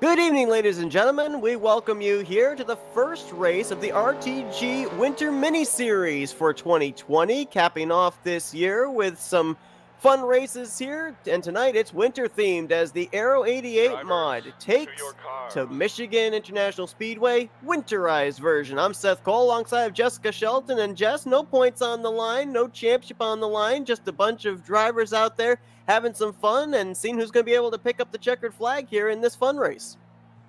Good evening, ladies and gentlemen. We welcome you here to the first race of the RTG Winter Mini-Series for 2020, capping off this year with some fun races here. And tonight it's winter-themed as the Aero 88 mod takes to Michigan International Speedway winterized version. I'm Seth Cole alongside Jessica Shelton. And Jess, no points on the line, no championship on the line, just a bunch of drivers out there having some fun and seeing who's going to be able to pick up the checkered flag here in this fun race.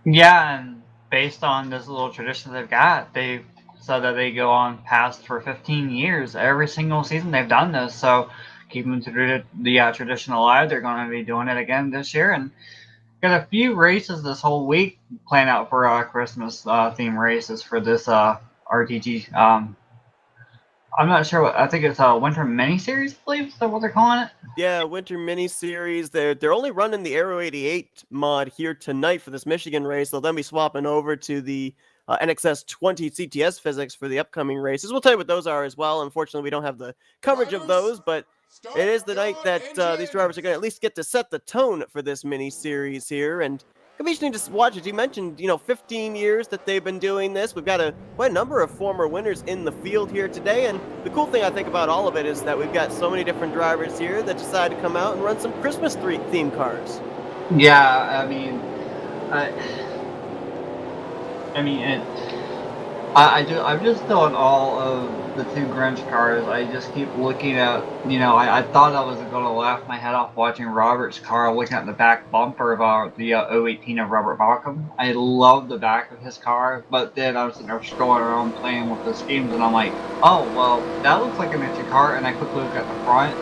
Yeah, and based on this little tradition they've got, they said that they go on past for 15 years. Every single season they've done this, so keeping the tradition alive, they're going to be doing it again this year. And got a few races this whole week planned out for Christmas theme races for this RTG. I'm not sure what I think it's a winter mini series, I believe. Is that what they're calling it? Yeah, winter mini series. They're only running the Aero 88 mod here tonight for this Michigan race. They'll then be swapping over to the NXS 20 CTS physics for the upcoming races. We'll tell you what those are as well. Unfortunately, we don't have the coverage of those, but it is the night that these drivers are going to at least get to set the tone for this mini series here. And it'll be interesting to watch it. You mentioned, 15 years that they've been doing this. We've got quite a number of former winners in the field here today. And the cool thing I think about all of it is that we've got so many different drivers here that decide to come out and run some Christmas theme cars. Yeah, I'm just doing all of the two Grinch cars. I just keep looking at, I thought I was going to laugh my head off watching Robert's car, looking at the back bumper of the 018 of Robert Balcom. I love the back of his car, but then I was sitting there scrolling around playing with the schemes, and I'm like, oh, well, that looks like a miniature car, and I quickly look at the front.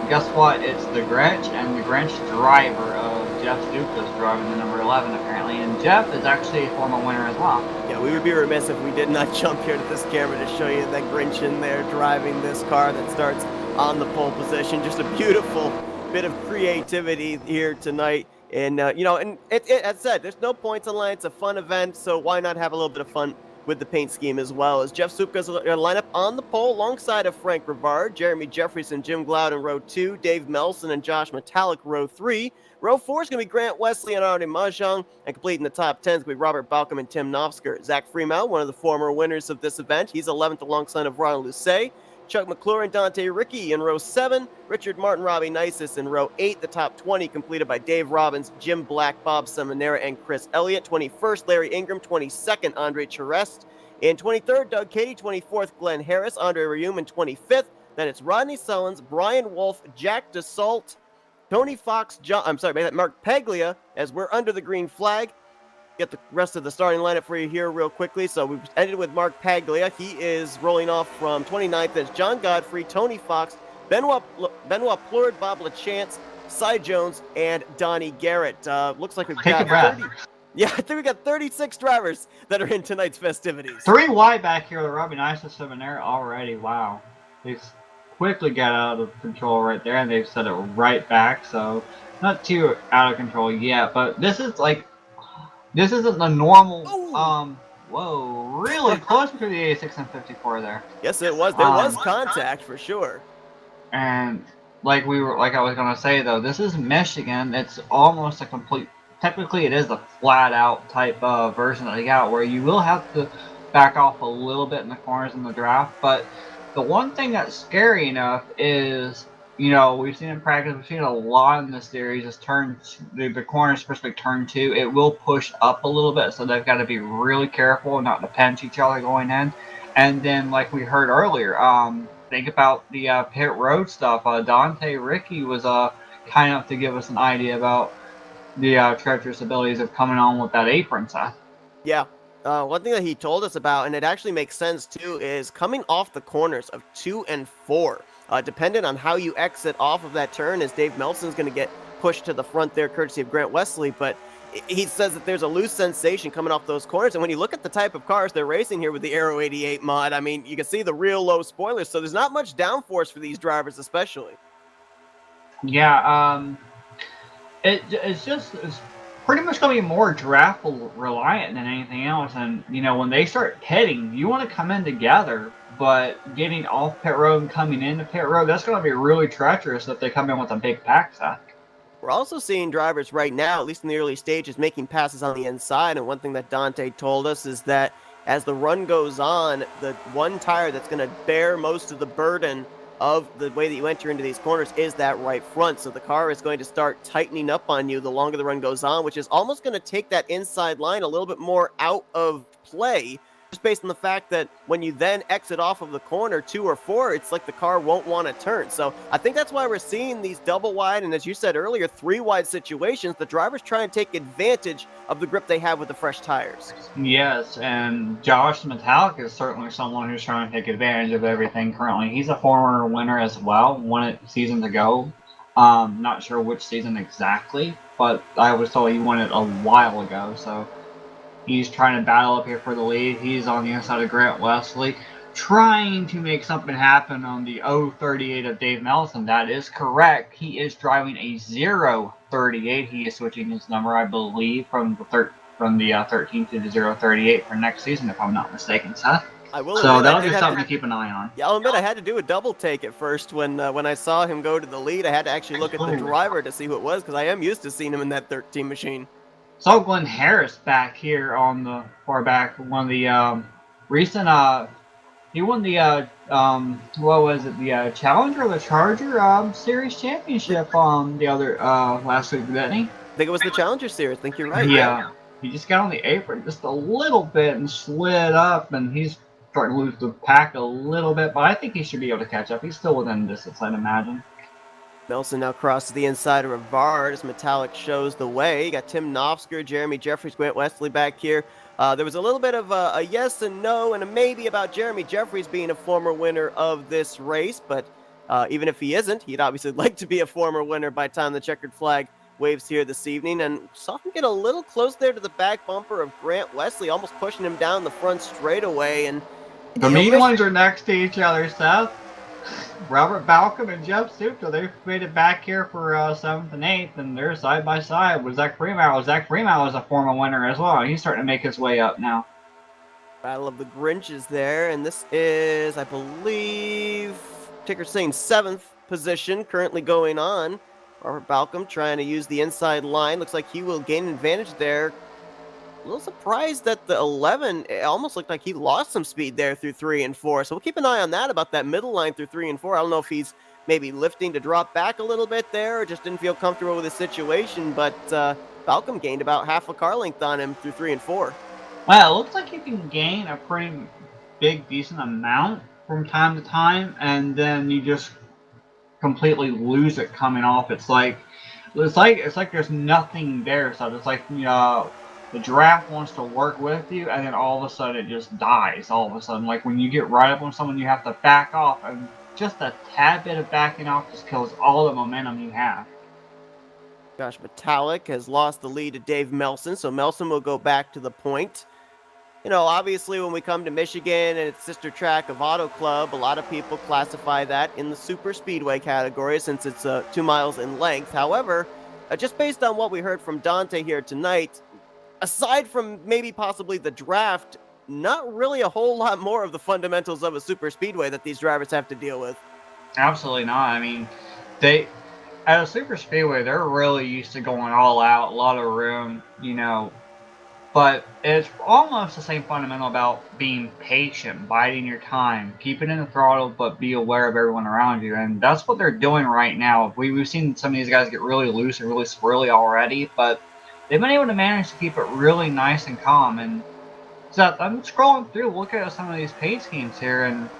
Guess what? It's the Grinch, and the Grinch driver of Jeff Stukas driving the number 11 apparently, and Jeff is actually a former winner as well. Yeah, we would be remiss if we did not jump here to this camera to show you that Grinch in there driving this car that starts on the pole position. Just a beautiful bit of creativity here tonight. And, and as said, there's no points on line. It's a fun event, so why not have a little bit of fun with the paint scheme as well, as Jeff Supka's going to line up on the pole alongside of Frank Rivard, Jeremy Jeffries and Jim Gloud in row 2, Dave Melson and Josh Metallic row 3. Row 4 is going to be Grant Wesley and Artie Mahjong, and completing the top 10 is going to be Robert Balcom and Tim Knopfsker. Zach Freemount, one of the former winners of this event, he's 11th alongside of Ron Lucet. Chuck McClure and Dante Ricky in row 7, Richard Martin, Robbie Nisus in row 8. The top 20 completed by Dave Robbins, Jim Black, Bob Seminara, and Chris Elliott. 21st, Larry Ingram. 22nd, Andre Charest. In 23rd, Doug Cady. 24th, Glenn Harris, Andre Rayum in 25th. Then it's Rodney Sullins, Brian Wolf, Jack DeSalt, Tony Fox, Mark Paglia, as we're under the green flag. Get the rest of the starting lineup for you here real quickly. So we've ended with Mark Paglia. He is rolling off from 29th. That's John Godfrey, Tony Fox, Benoit Plord, Bob LaChance, Cy Jones, and Donnie Garrett. Looks like we've got 30. Yeah, I think we got 36 drivers that are in tonight's festivities. 3 wide back here with Robbie Nisus Seminara already. Wow. They've quickly got out of control right there, and they've set it right back. So not too out of control yet, but this isn't the normal, really close to the 86 and 54 there. Yes, it was. There was contact for sure. And like I was going to say, though, this is Michigan. It's almost a complete, technically it is a flat out type of version that they got, where you will have to back off a little bit in the corners in the draft. But the one thing that's scary enough is, we've seen in practice, we've seen a lot in this series, is the corners, especially turn 2, it will push up a little bit, so they've got to be really careful not to pinch each other going in. And then, like we heard earlier, think about the pit road stuff. Dante Ricky was kind enough to give us an idea about the treacherous abilities of coming on with that apron set. Yeah. One thing that he told us about, and it actually makes sense too, is coming off the corners of 2 and 4. Dependent on how you exit off of that turn, as Dave Melson's going to get pushed to the front there, courtesy of Grant Wesley. But he says that there's a loose sensation coming off those corners. And when you look at the type of cars they're racing here with the Aero 88 mod, I mean, you can see the real low spoilers. So there's not much downforce for these drivers, especially. Yeah, it's pretty much going to be more draft reliant than anything else. And, when they start pitting, you want to come in together, but getting off pit road and coming into pit road, that's going to be really treacherous if they come in with a big pack set. We're also seeing drivers right now, at least in the early stages, making passes on the inside. And one thing that Dante told us is that as the run goes on, the one tire that's going to bear most of the burden of the way that you enter into these corners is that right front. So the car is going to start tightening up on you the longer the run goes on, which is almost going to take that inside line a little bit more out of play, just based on the fact that when you then exit off of the corner 2 or 4, it's like the car won't want to turn. So I think that's why we're seeing these double wide and, as you said earlier, 3 wide situations. The drivers try and take advantage of the grip they have with the fresh tires. Yes, and Josh Metallic is certainly someone who's trying to take advantage of everything currently. He's a former winner as well, won it seasons ago. Not sure which season exactly, but I was told he won it a while ago, so he's trying to battle up here for the lead. He's on the inside of Grant Wesley, trying to make something happen on the 038 of Dave Melson. That is correct. He is driving a 038. He is switching his number, I believe, from the 13 to the 038 for next season, if I'm not mistaken, Seth. I will So admit, that'll be something to keep an eye on. Yeah, I'll admit I had to do a double take at first when I saw him go to the lead. I had to actually look at the driver to see who it was because I am used to seeing him in that 13 machine. Saw Glenn Harris back here on the far back. One of the recent he won the what was it, the Challenger or the Charger Series Championship the other last week, didn't he? I think it was the Challenger Series. I think you're right. Yeah. He just got on the apron just a little bit and slid up, and he's starting to lose the pack a little bit, but I think he should be able to catch up. He's still within distance, I'd imagine. Nelson now crosses the inside of Rivard as Metallic shows the way. You got Tim Knopfsker, Jeremy Jeffries, Grant Wesley back here. There was a little bit of a yes and no and a maybe about Jeremy Jeffries being a former winner of this race, but even if he isn't, he'd obviously like to be a former winner by the time the checkered flag waves here this evening, and saw him get a little close there to the back bumper of Grant Wesley, almost pushing him down the front straightaway. And the mean ones are next to each other, Seth. Robert Balcom and Jeff Supta, they've made it back here for 7th and 8th, and they're side by side with Zach Freeman. Zach Freeman is a former winner as well. He's starting to make his way up now. Battle of the Grinches there, and this is, I believe, ticker's saying 7th position currently going on. Robert Balcom trying to use the inside line. Looks like he will gain an advantage there. A little surprised that the 11, it almost looked like he lost some speed there through 3 and 4. So we'll keep an eye on that, about that middle line through 3 and 4. I don't know if he's maybe lifting to drop back a little bit there or just didn't feel comfortable with the situation. But Balcom gained about half a car length on him through 3 and 4. Well, it looks like you can gain a pretty big, decent amount from time to time, and then you just completely lose it coming off. It's like there's nothing there. So it's like the draft wants to work with you, and then all of a sudden it just dies. All of a sudden, like when you get right up on someone, you have to back off, and just a tad bit of backing off just kills all the momentum you have. Josh Metallic has lost the lead to Dave Melson, so Melson will go back to the point. Obviously when we come to Michigan and its sister track of Auto Club, a lot of people classify that in the super speedway category since it's 2 miles in length. However, just based on what we heard from Dante here tonight, aside from maybe possibly the draft, not really a whole lot more of the fundamentals of a super speedway that these drivers have to deal with. Absolutely not. I mean, at a super speedway, they're really used to going all out, a lot of room, but it's almost the same fundamental about being patient, biding your time, keeping in the throttle, but be aware of everyone around you. And that's what they're doing right now. We've seen some of these guys get really loose and really swirly already, but they've been able to manage to keep it really nice and calm. And so I'm scrolling through, looking at some of these paint schemes here, and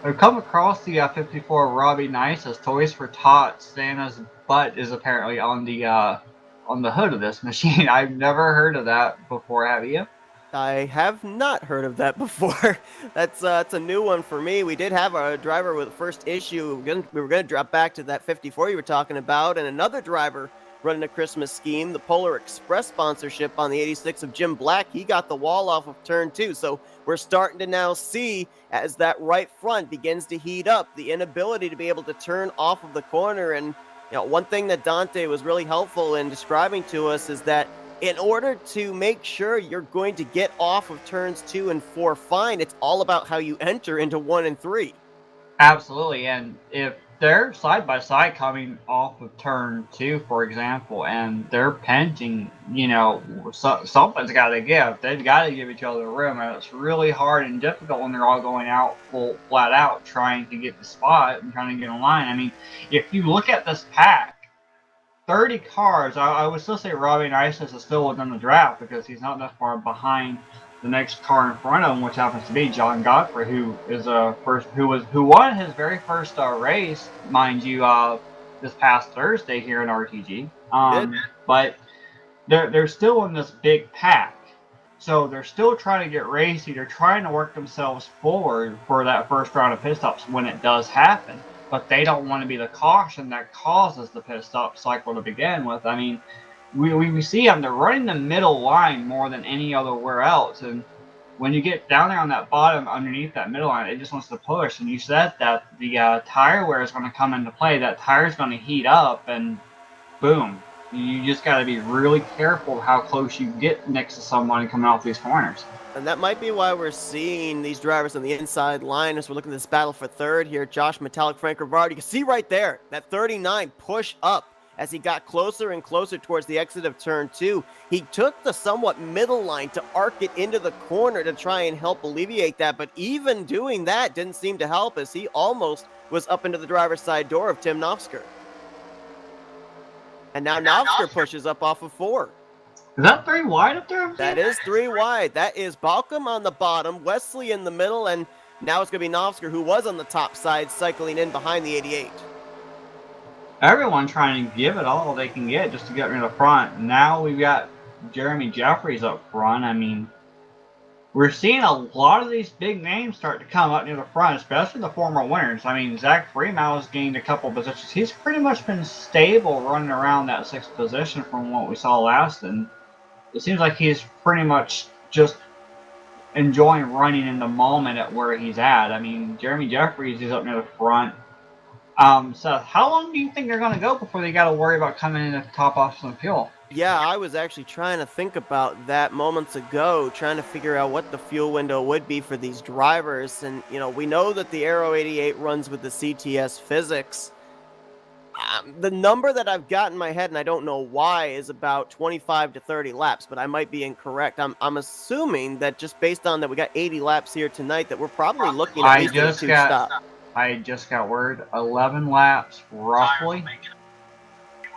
I've come across the 54 Robbie Nice's Toys for Tots. Santa's butt is apparently on the hood of this machine. I've never heard of that before, have you? I have not heard of that before. That's a new one for me. We did have a driver with the first issue. We were going to drop back to that 54 you were talking about, and another driver running a Christmas scheme, the Polar Express sponsorship on the 86 of Jim Black. He got the wall off of turn 2. So we're starting to now see, as that right front begins to heat up, the inability to be able to turn off of the corner. And one thing that Dante was really helpful in describing to us is that in order to make sure you're going to get off of turns 2 and 4 fine, it's all about how you enter into 1 and 3. Absolutely. And if they're side by side coming off of turn 2, for example, and they're pinching. Something's got to give. They've got to give each other room, and it's really hard and difficult when they're all going out flat out trying to get the spot and trying to get in line. I mean, if you look at this pack, 30 cars. I would still say Robbie Isis is still within the draft because he's not that far behind the next car in front of him, which happens to be John Godfrey, who won his very first race, mind you, this past Thursday here in RTG. But they're still in this big pack, so they're still trying to get racy. They're trying to work themselves forward for that first round of pit stops when it does happen. But they don't want to be the caution that causes the pit stop cycle to begin with. I mean, we see them, they're running the middle line more than any other where else. And when you get down there on that bottom underneath that middle line, it just wants to push. And you said that the tire wear is going to come into play. That tire is going to heat up, and boom. You just got to be really careful how close you get next to someone coming off these corners. And that might be why we're seeing these drivers on the inside line as we're looking at this battle for third here. Josh Metallic, Frank Rivard. You can see right there that 39 push up as he got closer and closer towards the exit of turn 2. He took the somewhat middle line to arc it into the corner to try and help alleviate that. But even doing that didn't seem to help as he almost was up into the driver's side door of Tim Nofsker. And now Nofsker pushes up off of 4. Is that 3 wide up there? That is 3 wide. That is Balcom on the bottom, Wesley in the middle, and now it's going to be Nofsker, who was on the top side, cycling in behind the 88. Everyone trying to give it all they can get just to get near the front. Now we've got Jeremy Jeffries up front. I mean, we're seeing a lot of these big names start to come up near the front, especially the former winners. I mean, Zach Freeman has gained a couple positions. He's pretty much been stable running around that 6th position from what we saw last, and it seems like he's pretty much just enjoying running in the moment at where he's at. I mean, Jeremy Jeffries is up near the front. Seth, how long do you think they're going to go before they got to worry about coming in to top off some fuel? Yeah, I was actually trying to think about that moments ago, trying to figure out what the fuel window would be for these drivers. And, we know that the Aero 88 runs with the CTS physics. The number that I've got in my head, and I don't know why, is about 25 to 30 laps, but I might be incorrect. I'm assuming that just based on that we got 80 laps here tonight, that we're probably looking at least at a 2-stop. I just got word, 11 laps, roughly.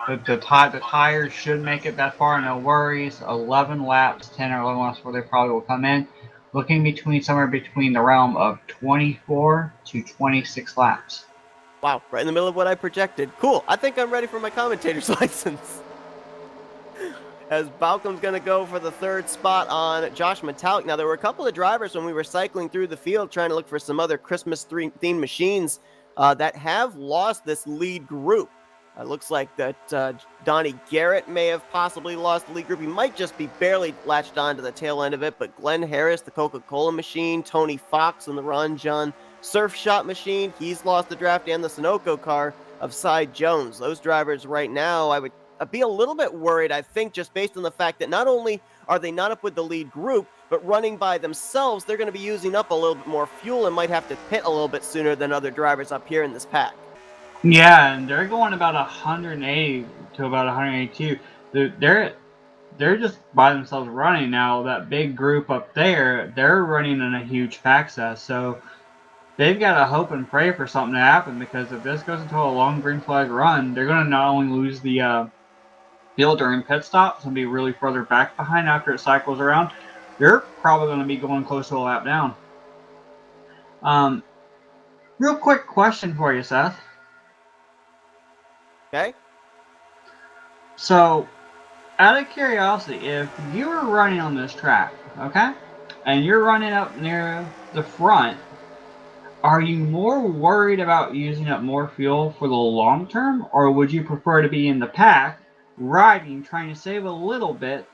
The tires should make it that far, no worries. 11 laps, 10 or 11 laps where they probably will come in. Looking somewhere between the realm of 24 to 26 laps. Wow, right in the middle of what I projected. Cool. I think I'm ready for my commentator's license. As Balcom's going to go for the 3rd spot on Josh Metallic. Now, there were a couple of drivers when we were cycling through the field trying to look for some other Christmas-themed machines that have lost this lead group. Looks like that Donnie Garrett may have possibly lost the lead group. He might just be barely latched on to the tail end of it, but Glenn Harris, the Coca-Cola machine, Tony Fox and the Ron John Surf Shot machine, he's lost the draft, and the Sunoco car of Cy Jones. Those drivers right now, I would be a little bit worried, I think, just based on the fact that not only are they not up with the lead group, but running by themselves, they're going to be using up a little bit more fuel and might have to pit a little bit sooner than other drivers up here in this pack. Yeah, and they're going about 180 to about 182. They're just by themselves running now. That big group up there, they're running in a huge pack size, so they've got to hope and pray for something to happen, because if this goes into a long green flag run, they're going to not only lose the field during pit stops and be really further back behind after it cycles around, they're probably going to be going close to a lap down. Real quick question for you, Seth. Okay. So, out of curiosity, if you were running on this track, okay, and you're running up near the front, are you more worried about using up more fuel for the long term, or would you prefer to be in the pack, riding, trying to save a little bit,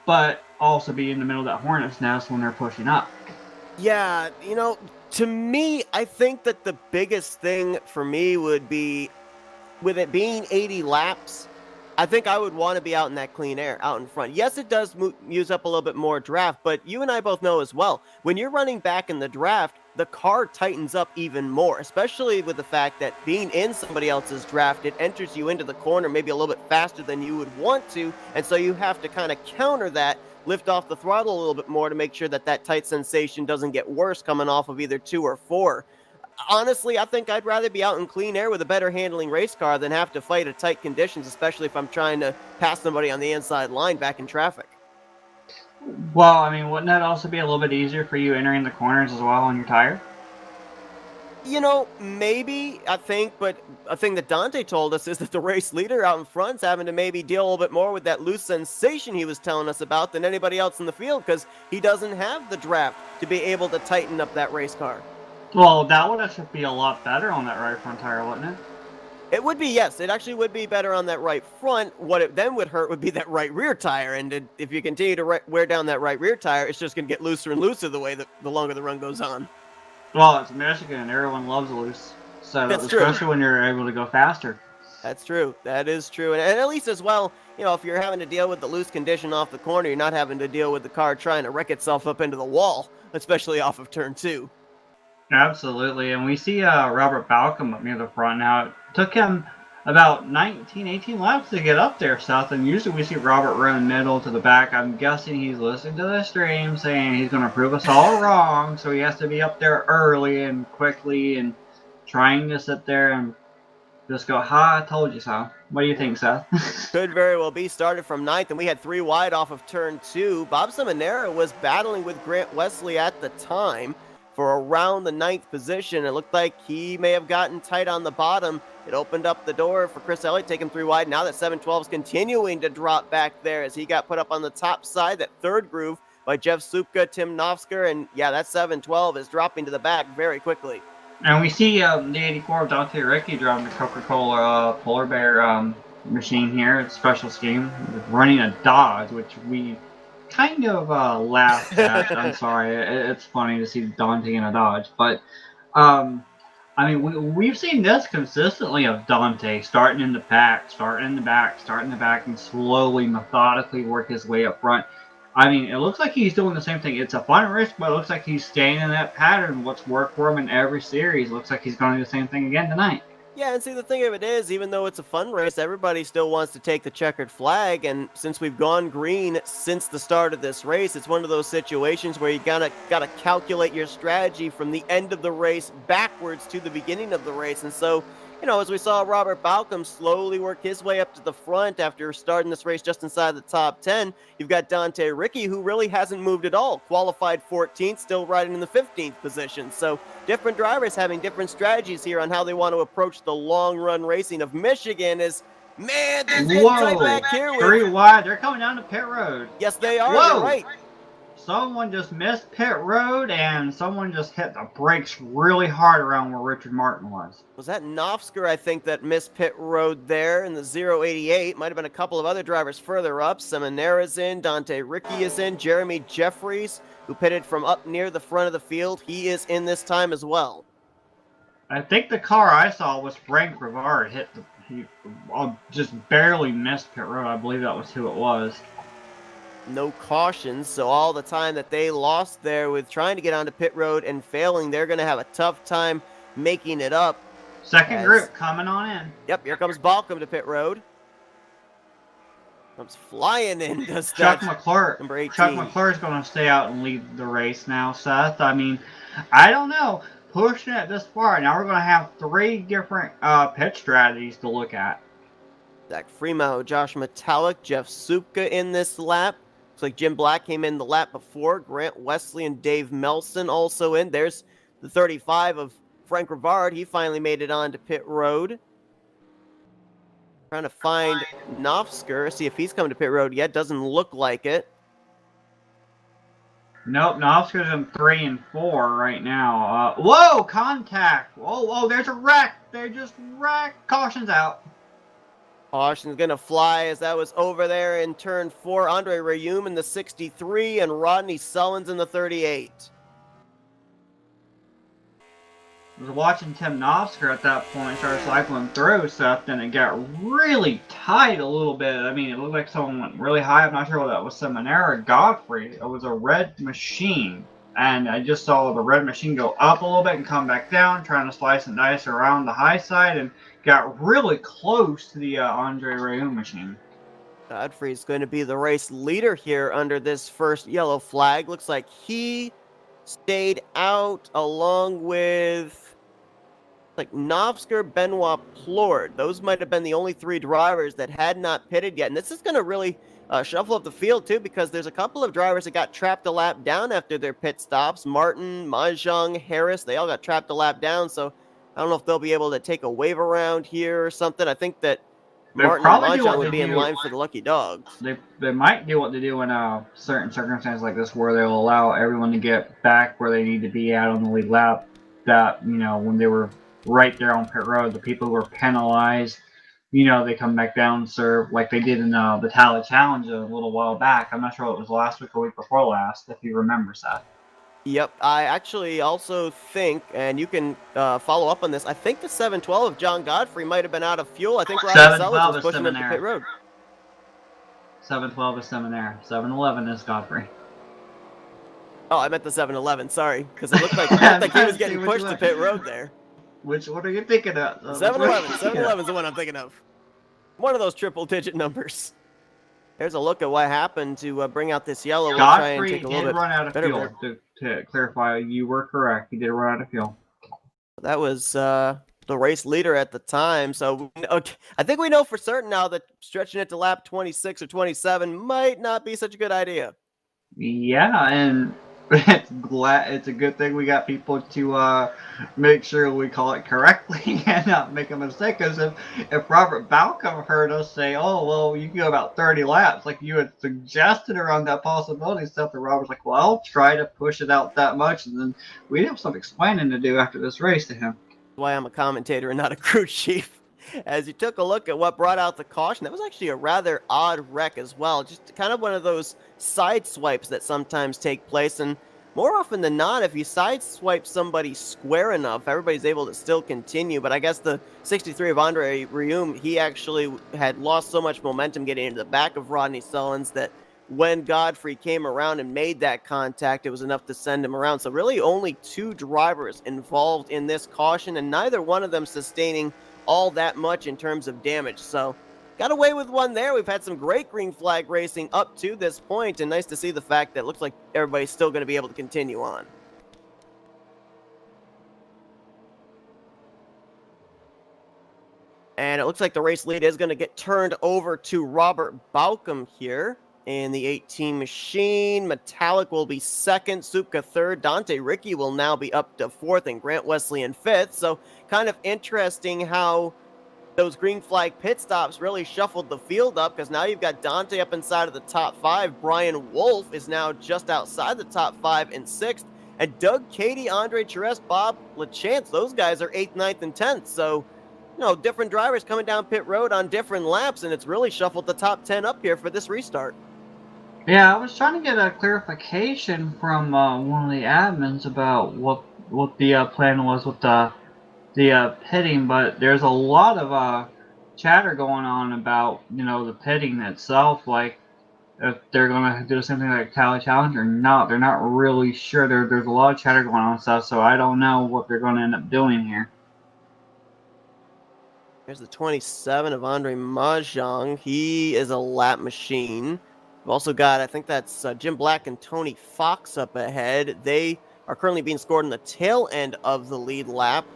but also be in the middle of that hornet's nest when they're pushing up? Yeah, to me, I think that the biggest thing for me would be, with it being 80 laps, I think I would want to be out in that clean air, out in front. Yes, it does use up a little bit more draft, but you and I both know as well, when you're running back in the draft, the car tightens up even more, especially with the fact that being in somebody else's draft, it enters you into the corner maybe a little bit faster than you would want to. And so you have to kind of counter that, lift off the throttle a little bit more to make sure that that tight sensation doesn't get worse coming off of either 2 or 4. Honestly, I think I'd rather be out in clean air with a better handling race car than have to fight at tight conditions, especially if I'm trying to pass somebody on the inside line back in traffic. Well, I mean, wouldn't that also be a little bit easier for you entering the corners as well on your tire? You know, maybe, I think, but a thing that Dante told us is that the race leader out in front's having to maybe deal a little bit more with that loose sensation he was telling us about than anybody else in the field because he doesn't have the draft to be able to tighten up that race car. Well, that would actually be a lot better on that right front tire, wouldn't it? It would be, yes. It actually would be better on that right front. What it then would hurt would be that right rear tire. And if you continue to wear down that right rear tire, it's just going to get looser and looser the way that the longer the run goes on. Well, it's Michigan. Everyone loves loose. So, That's especially true. when you're able to go faster. That's true. That is true. And at least as well, you know, if you're having to deal with the loose condition off the corner, you're not having to deal with the car trying to wreck itself up into the wall, especially off of turn 2. Absolutely. And we see Robert Balcom up near the front now. It took him about 18 laps to get up there, Seth. And usually we see Robert run middle to the back. I'm guessing he's listening to the stream saying he's going to prove us all wrong. So he has to be up there early and quickly and trying to sit there and just go, ha, I told you so. What do you think, Seth? Could very well be. Started from 9th, and we had 3 wide off of turn 2. Bob Seminara was battling with Grant Wesley at the time for around the 9th position. It looked like he may have gotten tight on the bottom. It opened up the door for Chris Elliott, taking 3 wide. Now that 712 is continuing to drop back there as he got put up on the top side, that third groove by Jeff Supka, Tim Nofsker, and yeah, that 712 is dropping to the back very quickly. And we see the 84 of Dante Ricky driving the Coca-Cola Polar Bear machine here. It's a special scheme, running a Dodge, which we kind of laughed at. I'm sorry. It's funny to see Dante in a Dodge. But, I mean, we've seen this consistently of Dante starting in the back, and slowly, methodically work his way up front. I mean, it looks like he's doing the same thing. It's a fun risk, but it looks like he's staying in that pattern. What's worked for him in every series. Looks like he's going to do the same thing again tonight. Yeah, and see, the thing of it is, even though it's a fun race, everybody still wants to take the checkered flag, and since we've gone green since the start of this race, it's one of those situations where you gotta calculate your strategy from the end of the race backwards to the beginning of the race, and so, you know, as we saw Robert Balcom slowly work his way up to the front after starting this race just inside the top 10, you've got Dante Ricky, who really hasn't moved at all. Qualified 14th, still riding in the 15th position. So different drivers having different strategies here on how they want to approach the long run racing of Michigan is, man, there's getting tight back here. 3 wide. They're coming down to pit road. Yes, they are. Whoa. You're right. Someone just missed pit road, and someone just hit the brakes really hard around where Richard Martin was. Was that Nofsker, I think, that missed pit road there in the 088? Might have been a couple of other drivers further up. Seminara's in, Dante Ricky is in, Jeremy Jeffries, who pitted from up near the front of the field, he is in this time as well. I think the car I saw was Frank Rivard. He just barely missed pit road. I believe that was who it was. No cautions, so all the time that they lost there with trying to get onto pit road and failing, they're going to have a tough time making it up. Second group coming on in. Yep, here comes Balcom to pit road. Comes flying in. Does Chuck that, McClure. number 18. Chuck McClure's going to stay out and lead the race now, Seth. I mean, I don't know. Pushing it this far, now we're going to have 3 different pit strategies to look at. Zach Freeman, Josh Metallic, Jeff Supka in this lap. Looks like Jim Black came in the lap before. Grant Wesley and Dave Melson also in. There's the 35 of Frank Rivard. He finally made it on to pit road. Trying to find Nofsker, see if he's coming to pit road yet. Doesn't look like it. Nope, Nofsker's in 3 and 4 right now. Whoa, contact. Whoa, there's a wreck. They just wrecked. Caution's out. Caution's going to fly as that was over there in turn 4. Andre Rayum in the 63 and Rodney Sullins in the 38. I was watching Tim Nofsker at that point start cycling through stuff, and it got really tight a little bit. I mean, it looked like someone went really high. I'm not sure whether that was Seminara or Godfrey. It was a red machine. and I just saw the red machine go up a little bit and come back down, trying to slice and dice around the high side, and got really close to the Andre Rayoum machine. Godfrey's going to be the race leader here under this first yellow flag. Looks like he stayed out along with like Novsker, Benoit, Plord. Those might have been the only three drivers that had not pitted yet. And this is going to really shuffle up the field, too, because there's a couple of drivers that got trapped a lap down after their pit stops. Martin, Mahjong, Harris, they all got trapped a lap down. So I don't know if they'll be able to take a wave around here or something. I think that Martin and Mahjong would be in line for the lucky dogs. They might do what they do in certain circumstances like this, where they'll allow everyone to get back where they need to be at on the lead lap. That, when they were right there on pit road, the people who were penalized, they come back down and serve like they did in the Tally Challenge a little while back. I'm not sure if it was last week or week before last, if you remember, Seth. Yep, I actually also think, and you can follow up on this, I think the 712 of John Godfrey might have been out of fuel. I think Ryan Sellers was pushing him to pit road. 712 is Seminaire. 711 is Godfrey. Oh, I meant the 711, sorry, because it looked like he was getting pushed to pit road there. Which one are you thinking of? 711. 711 is the one I'm thinking of. One of those triple-digit numbers. There's a look at what happened to bring out this yellow. We'll try and take a little bit run out of fuel. To clarify, you were correct. He did run out of fuel. That was the race leader at the time. So okay, I think we know for certain now that stretching it to lap 26 or 27 might not be such a good idea. Yeah, and it's a good thing we got people to make sure we call it correctly and not make a mistake. Because if Robert Balcom heard us say, "Oh, well, you can go about 30 laps," like you had suggested around that possibility stuff, that Robert's like, "Well, I'll try to push it out that much," and then we'd have some explaining to do after this race to him. That's why I'm a commentator and not a crew chief. As you took a look at what brought out the caution, that was actually a rather odd wreck as well. Just kind of one of those side swipes that sometimes take place. And more often than not, if you side swipe somebody square enough, everybody's able to still continue. But I guess the 63 of Andre Rayoum, he actually had lost so much momentum getting into the back of Rodney Sullins that when Godfrey came around and made that contact, it was enough to send him around. So really only two drivers involved in this caution, and neither one of them sustaining all that much in terms of damage. So got away with one there. We've had some great green flag racing up to this point, and nice to see the fact that it looks like everybody's still going to be able to continue on. And it looks like the race lead is going to get turned over to Robert Balcom here in the 18 machine. Metallic will be second, Supka third, Dante Ricky will now be up to fourth, and Grant Wesley in fifth. So kind of interesting how those green flag pit stops really shuffled the field up, because now you've got Dante up inside of the top five. Brian Wolf is now just outside the top five in sixth. And Doug Cady, Andre Charest, Bob LaChance, those guys are 8th, 9th, and 10th. So, different drivers coming down pit road on different laps, and it's really shuffled the top 10 up here for this restart. Yeah, I was trying to get a clarification from one of the admins about what the plan was with the pitting, but there's a lot of chatter going on about the pitting itself, like if they're gonna do something like Tally Challenge or not. They're not really sure. There's a lot of chatter going on and stuff, so I don't know what they're going to end up doing here. Here's the 27 of Andre Mahjong. He is a lap machine. We've also got, I think that's Jim Black and Tony Fox up ahead. They are currently being scored in the tail end of the lead lap.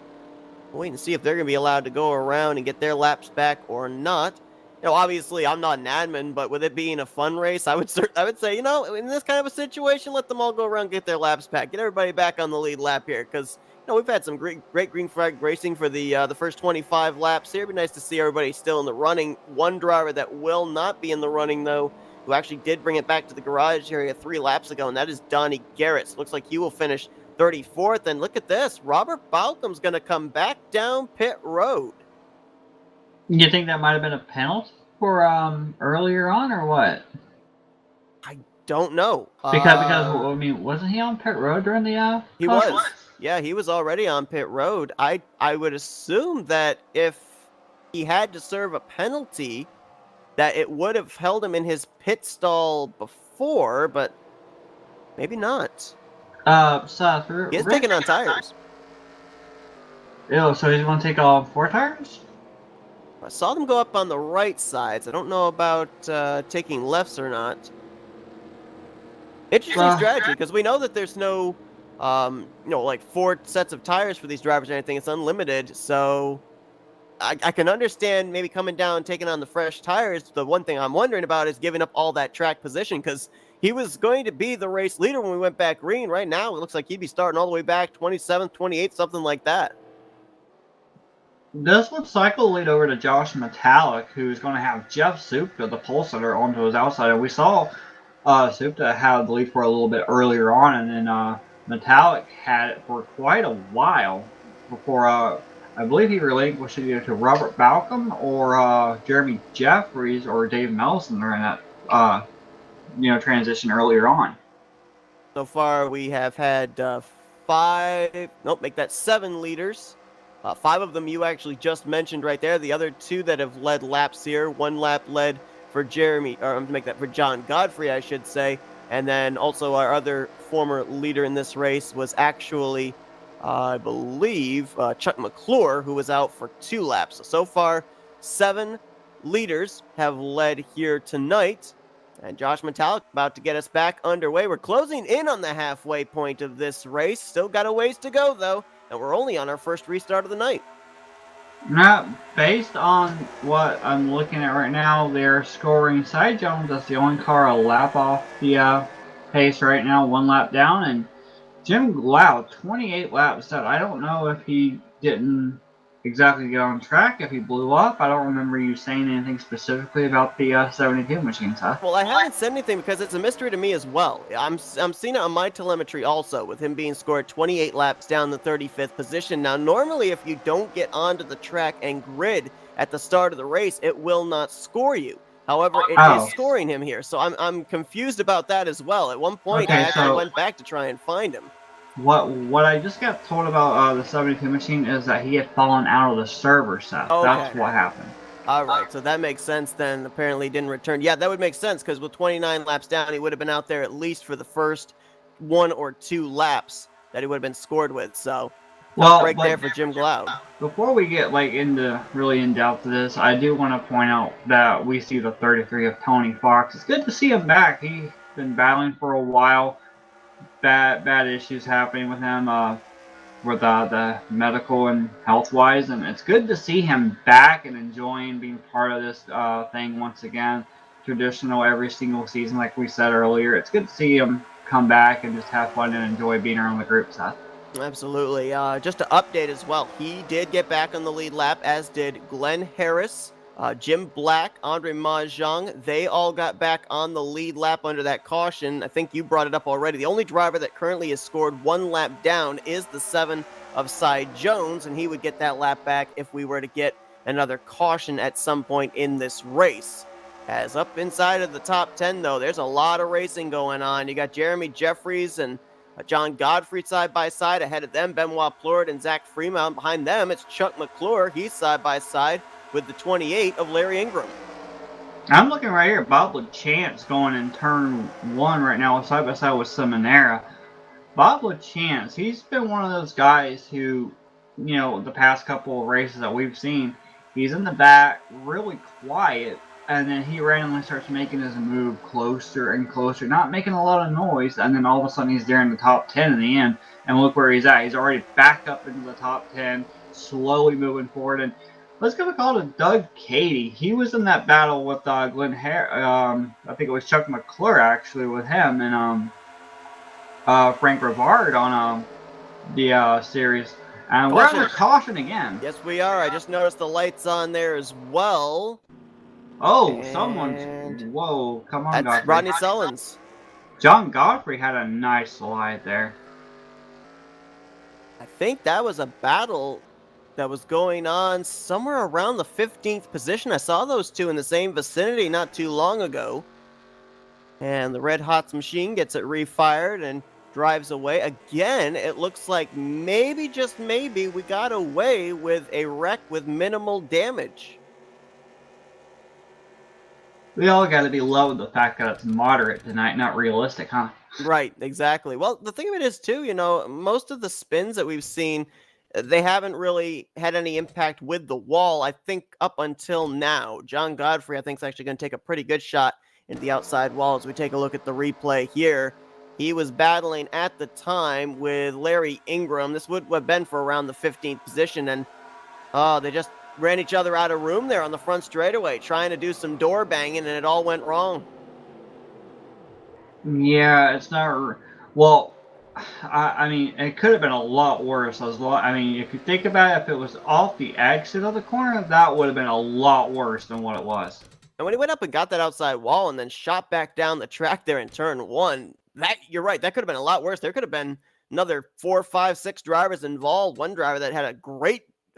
We'll wait and see if they're going to be allowed to go around and get their laps back or not. Obviously, I'm not an admin, but with it being a fun race, I would say, in this kind of a situation, let them all go around and get their laps back. Get everybody back on the lead lap here, because we've had some great green flag racing for the first 25 laps here. It'd be nice to see everybody still in the running. One driver that will not be in the running, though, who actually did bring it back to the garage area 3 laps ago, and that is Donnie Garrett. So looks like he will finish 34th. And look at this. Robert Balcom's going to come back down pit road. You think that might have been a penalty for earlier on, or what? I don't know. Because wasn't he on pit road during the He was. Yeah, he was already on pit road. I would assume that if he had to serve a penalty, that it would have held him in his pit stall before, but maybe not. Seth, He is Rick. taking on tires. Oh, so he's going to take all 4 tires? I saw them go up on the right sides. I don't know about taking lefts or not. Interesting strategy, because we know that there's no, like 4 sets of tires for these drivers or anything. It's unlimited, so I can understand maybe coming down, taking on the fresh tires. The one thing I'm wondering about is giving up all that track position, because he was going to be the race leader when we went back green. Right now, it looks like he'd be starting all the way back 27th, 28th, something like that. This would cycle lead over to Josh Metallic, who's going to have Jeff Supta, the pole sitter, onto his outside. And we saw Supta have the lead for a little bit earlier on, and then Metallic had it for quite a while before I believe he relinquished it either to Robert Balcom or Jeremy Jeffries or Dave Melson during that transition earlier on. So far, we have had 7 leaders. 5 of them you actually just mentioned right there. The other 2 that have led laps here. 1 lap led for for John Godfrey, I should say. And then also our other former leader in this race was actually, I believe, Chuck McClure, who was out for 2 laps. So far, 7 leaders have led here tonight. And Josh Metallic about to get us back underway. We're closing in on the halfway point of this race. Still got a ways to go, though. And we're only on our first restart of the night. Now, based on what I'm looking at right now, they're scoring Cy Jones. That's the only car a lap off the pace right now, 1 lap down. And Jim Glau, 28 laps set. I don't know if he didn't exactly get on track, if he blew up. I don't remember you saying anything specifically about the 72 machine, Seth. Well, I haven't said anything because it's a mystery to me as well. I'm seeing it on my telemetry also, with him being scored 28 laps down the 35th position. Now, normally if you don't get onto the track and grid at the start of the race, it will not score you. However, it is scoring him here, so I'm confused about that as well. At one point, I actually went back to try and find him. What I just got told about the 72 machine is that he had fallen out of the server set. Okay. That's what happened. All right, so that makes sense then. Apparently didn't return. Yeah, that would make sense, because with 29 laps down, he would have been out there at least for the first 1 or 2 laps that he would have been scored with. So, break there for Jim Glau. Before we get into really in depth of this, I do want to point out that we see the 33 of Tony Fox. It's good to see him back. He's been battling for a while. Bad issues happening with him with the medical and health wise, and it's good to see him back and enjoying being part of this thing once again. Traditional every single season, like we said earlier. It's good to see him come back and just have fun and enjoy being around the group, Seth. Absolutely. Just to update as well, he did get back on the lead lap, as did Glenn Harris, Jim Black, Andre Mahjong. They all got back on the lead lap under that caution. I think you brought it up already. The only driver that currently has scored 1 lap down is the 7 of Cy Jones, and he would get that lap back if we were to get another caution at some point in this race. As up inside of the top 10, though, there's a lot of racing going on. You got Jeremy Jeffries and John Godfrey side by side. Ahead of them, Benoit Plord and Zach Fremont. Behind them, it's Chuck McClure. He's side by side with the 28 of Larry Ingram. I'm looking right here. Bob LaChance going in turn 1 right now, side by side with Seminara. Bob LaChance, he's been one of those guys who, the past couple of races that we've seen, he's in the back, really quiet, and then he randomly starts making his move closer and closer, not making a lot of noise, and then all of a sudden he's there in the top 10 in the end, and look where he's at. He's already back up into the top 10, slowly moving forward, and let's give a call to Doug Cady. He was in that battle with Glenn I think it was Chuck McClure, actually, with him, and Frank Rivard on the series. And we're on the caution again. Yes, we are. I just noticed the lights on there as well. Oh, someone's... Whoa, come on, that's Godfrey. Rodney Sullins. John Godfrey had a nice slide there. I think that was a battle that was going on somewhere around the 15th position. I saw those 2 in the same vicinity not too long ago. And the Red Hots machine gets it refired and drives away. Again, it looks like maybe, just maybe, we got away with a wreck with minimal damage. We all got to be low with the fact that it's moderate tonight, not realistic, huh? Right, exactly. Well, the thing of it is too, most of the spins that we've seen, they haven't really had any impact with the wall. I think up until now, John Godfrey, I think, is actually going to take a pretty good shot into the outside wall as we take a look at the replay here. He was battling at the time with Larry Ingram. This would have been for around the 15th position, and they just ran each other out of room there on the front straightaway, trying to do some door banging, and it all went wrong. Yeah, it's not. Well, I mean, it could have been a lot worse. I mean, if you think about it, if it was off the exit of the corner, that would have been a lot worse than what it was. And when he went up and got that outside wall and then shot back down the track there in turn one, that you're right, that could have been a lot worse. There could have been another 4, 5, 6 drivers involved. One driver that had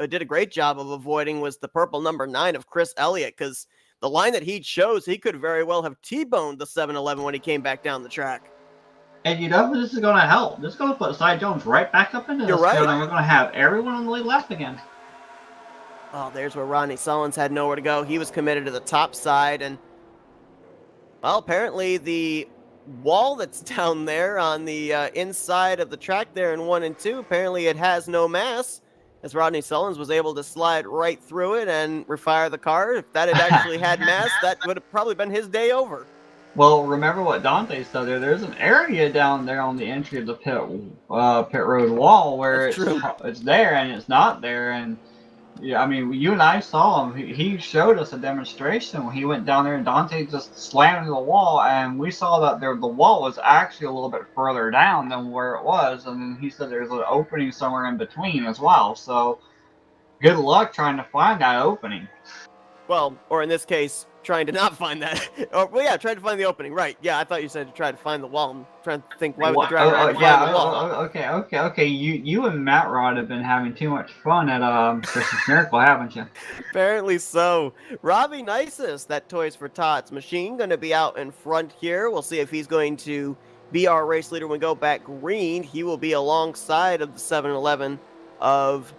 did a great job of avoiding was the purple number 9 of Chris Elliott, because the line that he chose, he could very well have T-boned the 7-Eleven when he came back down the track. And you know this is going to help. This is going to put Cy Jones right back up into You're this field, right. and we're going to have everyone on the lead lap again. Oh, there's where Rodney Sullins had nowhere to go. He was committed to the top side, and well, apparently the wall that's down there on the inside of the track there in 1 and 2, apparently it has no mass, as Rodney Sullins was able to slide right through it and refire the car. If that had actually had mass, that would have probably been his day over. Well, remember what Dante said there. There's an area down there on the entry of the pit road wall where it's there and it's not there. And yeah, I mean, you and I saw him. He showed us a demonstration when he went down there, and Dante just slammed into the wall, and we saw that the wall was actually a little bit further down than where it was, and then he said there's an opening somewhere in between as well. So good luck trying to find that opening. Well, or in this case, trying to not find that. Trying to find the opening. Right. Yeah, I thought you said to try to find the wall. I'm trying to think, why would the driver have to find the wall? Okay. You and Matt Rod have been having too much fun at Christmas Miracle, haven't you? Apparently so. Robbie Nisus, that Toys for Tots machine, going to be out in front here. We'll see if he's going to be our race leader when we go back green. He will be alongside of the 7-Eleven of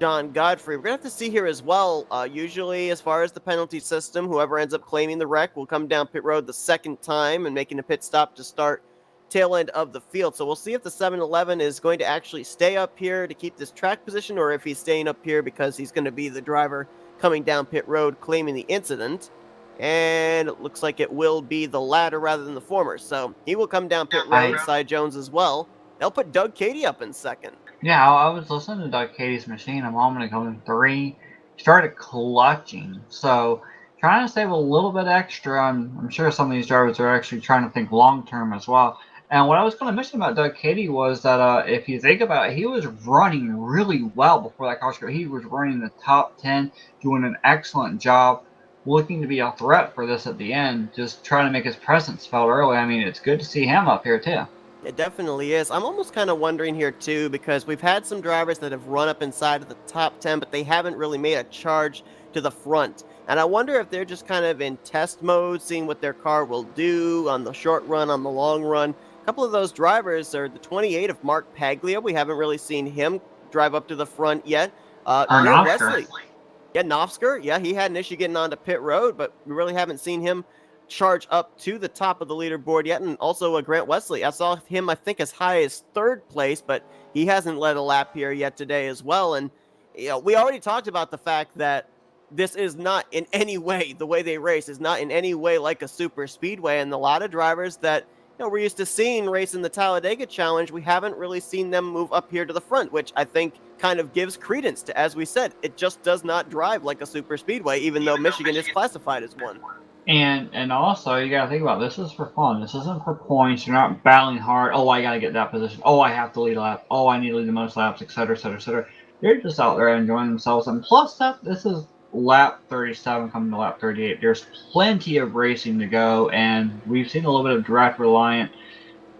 John Godfrey. We're going to have to see here as well. Usually, as far as the penalty system, whoever ends up claiming the wreck will come down pit road the second time and making a pit stop to start tail end of the field. So we'll see if the 7-Eleven is going to actually stay up here to keep this track position, or if he's staying up here because he's going to be the driver coming down pit road claiming the incident. And it looks like it will be the latter rather than the former. So he will come down pit road, Cy Jones as well. They'll put Doug Cady up in second. Yeah, I was listening to Doug Cady's machine a moment ago in 3. Started clutching. So trying to save a little bit extra. I'm sure some of these drivers are actually trying to think long term as well. And what I was going to mention about Doug Cady was that if you think about it, he was running really well before that car started. He was running the top 10, doing an excellent job, looking to be a threat for this at the end, just trying to make his presence felt early. I mean, it's good to see him up here too. It definitely is. I'm almost kind of wondering here too, because we've had some drivers that have run up inside of the top 10, but they haven't really made a charge to the front. And I wonder if they're just kind of in test mode, seeing what their car will do on the short run, on the long run. A couple of those drivers are the 28 of Mark Paglia. We haven't really seen him drive up to the front yet. Grant Wesley. Yeah, Nofsker. Yeah, he had an issue getting onto pit road, but we really haven't seen him charge up to the top of the leaderboard yet. And also Grant Wesley. I saw him, I think, as high as 3rd place, but he hasn't led a lap here yet today as well. And we already talked about the fact that this is not in any way, the way they race is not in any way like a super speedway. And a lot of drivers that we're used to seeing race in the Talladega Challenge, we haven't really seen them move up here to the front, which I think kind of gives credence to, as we said, it just does not drive like a super speedway, even though Michigan is classified as one. And also, you got to think about this is for fun. This isn't for points. You're not battling hard. Oh, I got to get that position. Oh, I have to lead a lap. Oh, I need to lead the most laps, etc., etc., etc. They're just out there enjoying themselves. And plus, this is lap 37 coming to lap 38. There's plenty of racing to go, and we've seen a little bit of direct reliant.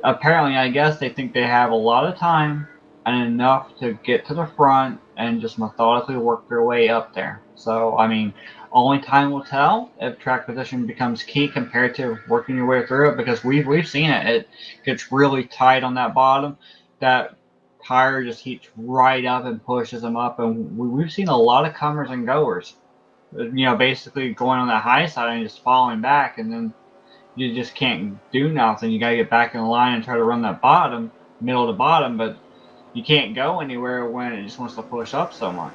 Apparently, I guess they think they have a lot of time and enough to get to the front and just methodically work their way up there. So, I mean, only time will tell if track position becomes key compared to working your way through it, because we've seen it. It gets really tight on that bottom. That tire just heats right up and pushes them up, and we've seen a lot of comers and goers, basically going on that high side and just falling back, and then you just can't do nothing. You gotta get back in the line and try to run that bottom, middle to bottom, but you can't go anywhere when it just wants to push up so much.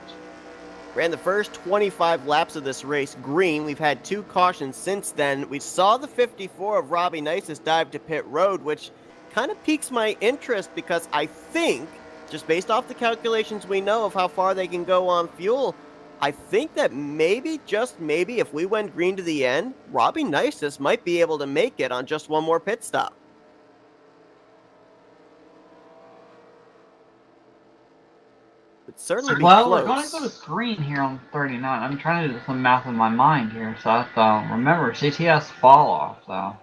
Ran the first 25 laps of this race green. We've had 2 cautions since then. We saw the 54 of Robbie Nice's dive to pit road, which kind of piques my interest because I think, just based off the calculations we know of how far they can go on fuel, I think that maybe, just maybe, if we went green to the end, Robbie Nice's might be able to make it on just one more pit stop. It'd certainly be Well, close. we're going to go to green here on 39. I'm trying to do some math in my mind here, so I have to remember CTS fall off, though.